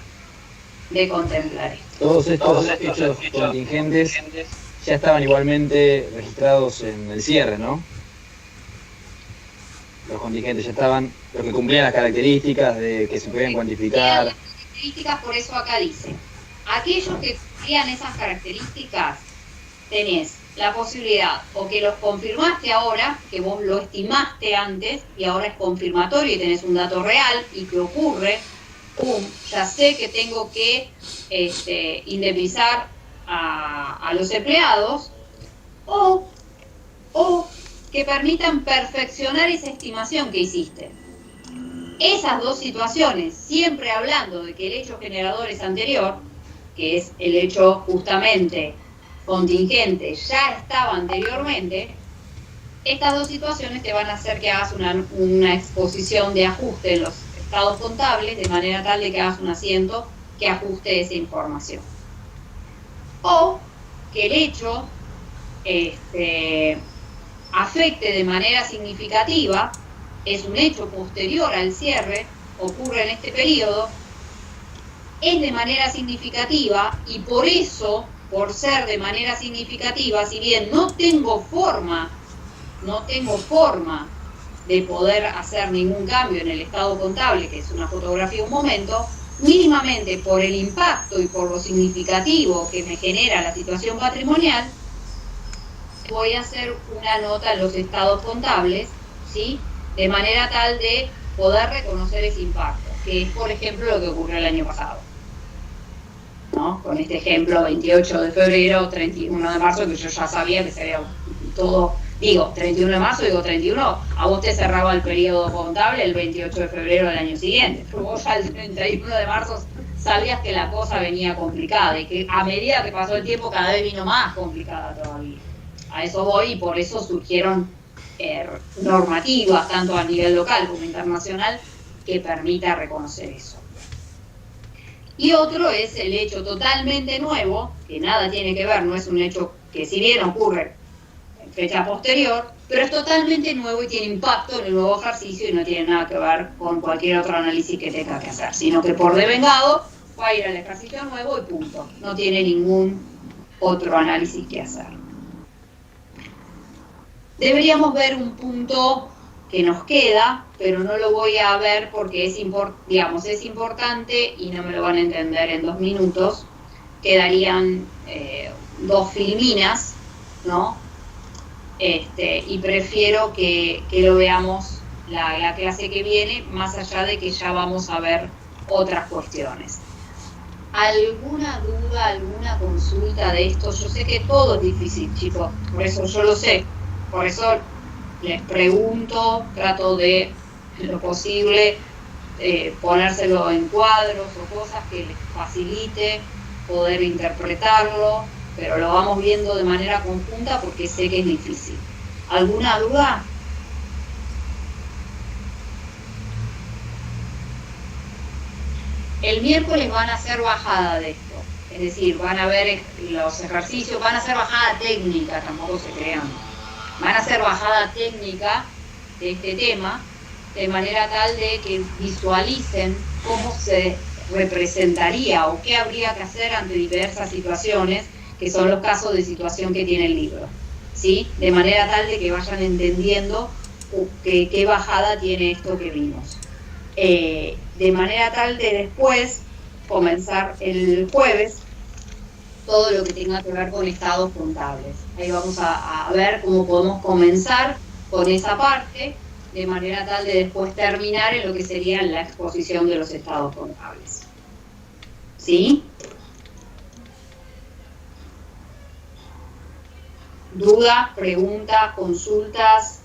A: de contemplar esto.
B: Todos estos hechos contingentes ya estaban igualmente registrados en el cierre, ¿no? Los contingentes ya estaban, los que cumplían las características de que se podían cuantificar.
A: Las características, por eso acá dice, aquellos que cumplían esas características, tenés la posibilidad o que los confirmaste ahora, que vos lo estimaste antes y ahora es confirmatorio y tenés un dato real y que ocurre, ya sé que tengo que indemnizar a los empleados, o que permitan perfeccionar esa estimación que hiciste. Esas dos situaciones, siempre hablando de que el hecho generador es anterior, que es el hecho justamente contingente, ya estaba anteriormente, estas dos situaciones te van a hacer que hagas una exposición de ajuste en los estados contables, de manera tal de que hagas un asiento que ajuste esa información. O que el hecho afecte de manera significativa, es un hecho posterior al cierre, ocurre en este periodo, es de manera significativa y por eso, por ser de manera significativa, si bien no tengo forma de poder hacer ningún cambio en el estado contable, que es una fotografía un momento, mínimamente por el impacto y por lo significativo que me genera la situación patrimonial, voy a hacer una nota en los estados contables, ¿sí? De manera tal de poder reconocer ese impacto, que es, por ejemplo, lo que ocurrió el año pasado, ¿no? Con este ejemplo, 28 de febrero, 31 de marzo, que yo ya sabía que sería todo, digo, 31 de marzo, digo 31, a vos te cerraba el periodo contable el 28 de febrero del año siguiente, pero vos ya el 31 de marzo sabías que la cosa venía complicada y que a medida que pasó el tiempo cada vez vino más complicada todavía. A eso voy y por eso surgieron normativas, tanto a nivel local como internacional, que permita reconocer eso. Y otro es el hecho totalmente nuevo, que nada tiene que ver, no es un hecho que si bien ocurre en fecha posterior, pero es totalmente nuevo y tiene impacto en el nuevo ejercicio y no tiene nada que ver con cualquier otro análisis que tenga que hacer, sino que por devengado va a ir al ejercicio nuevo y punto. No tiene ningún otro análisis que hacer. Deberíamos ver un punto que nos queda, pero no lo voy a ver porque es importante y no me lo van a entender en 2 minutos. Quedarían 2 filminas, ¿no? Y prefiero que lo veamos la clase que viene, más allá de que ya vamos a ver otras cuestiones. ¿Alguna duda, alguna consulta de esto? Yo sé que todo es difícil, chicos, por eso yo lo sé. Por eso les pregunto, trato de, en lo posible, ponérselo en cuadros o cosas que les facilite poder interpretarlo, pero lo vamos viendo de manera conjunta porque sé que es difícil. ¿Alguna duda? El miércoles van a hacer bajada de esto, es decir, van a ver los ejercicios, van a hacer bajada técnica, tampoco se crean, van a hacer bajada técnica de este tema, de manera tal de que visualicen cómo se representaría o qué habría que hacer ante diversas situaciones, que son los casos de situación que tiene el libro, ¿sí? De manera tal de que vayan entendiendo qué bajada tiene esto que vimos. De manera tal de después comenzar el jueves todo lo que tenga que ver con estados contables. Ahí vamos a ver cómo podemos comenzar con esa parte, de manera tal de después terminar en lo que sería la exposición de los estados contables. ¿Sí? ¿Dudas, preguntas, consultas?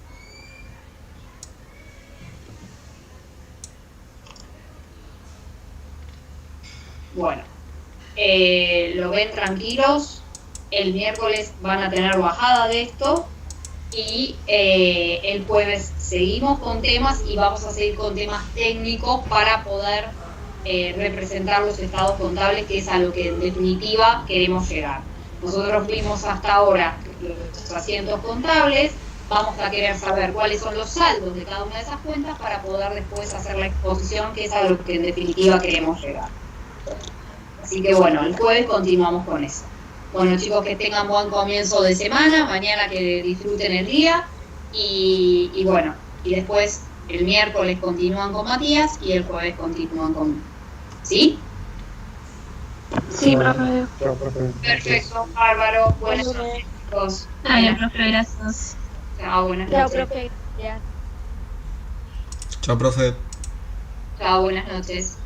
A: Bueno, lo ven tranquilos, el miércoles van a tener bajada de esto y el jueves seguimos con temas y vamos a seguir con temas técnicos para poder representar los estados contables, que es a lo que en definitiva queremos llegar. Nosotros vimos hasta ahora los asientos contables, vamos a querer saber cuáles son los saldos de cada una de esas cuentas para poder después hacer la exposición, que es a lo que en definitiva queremos llegar. Así que bueno, el jueves continuamos con eso. Bueno, chicos, que tengan buen comienzo de semana, mañana que disfruten el día y bueno, y después el miércoles continúan con Matías y el jueves continúan conmigo. ¿Sí?
E: Sí, profe.
A: Perfecto, bárbaro. Buenas noches, chicos.
E: Bien, profe, gracias.
A: Chao, buenas
D: Chao,
A: noches.
D: profe. Gracias.
F: Chao, profe.
A: Chao, buenas noches.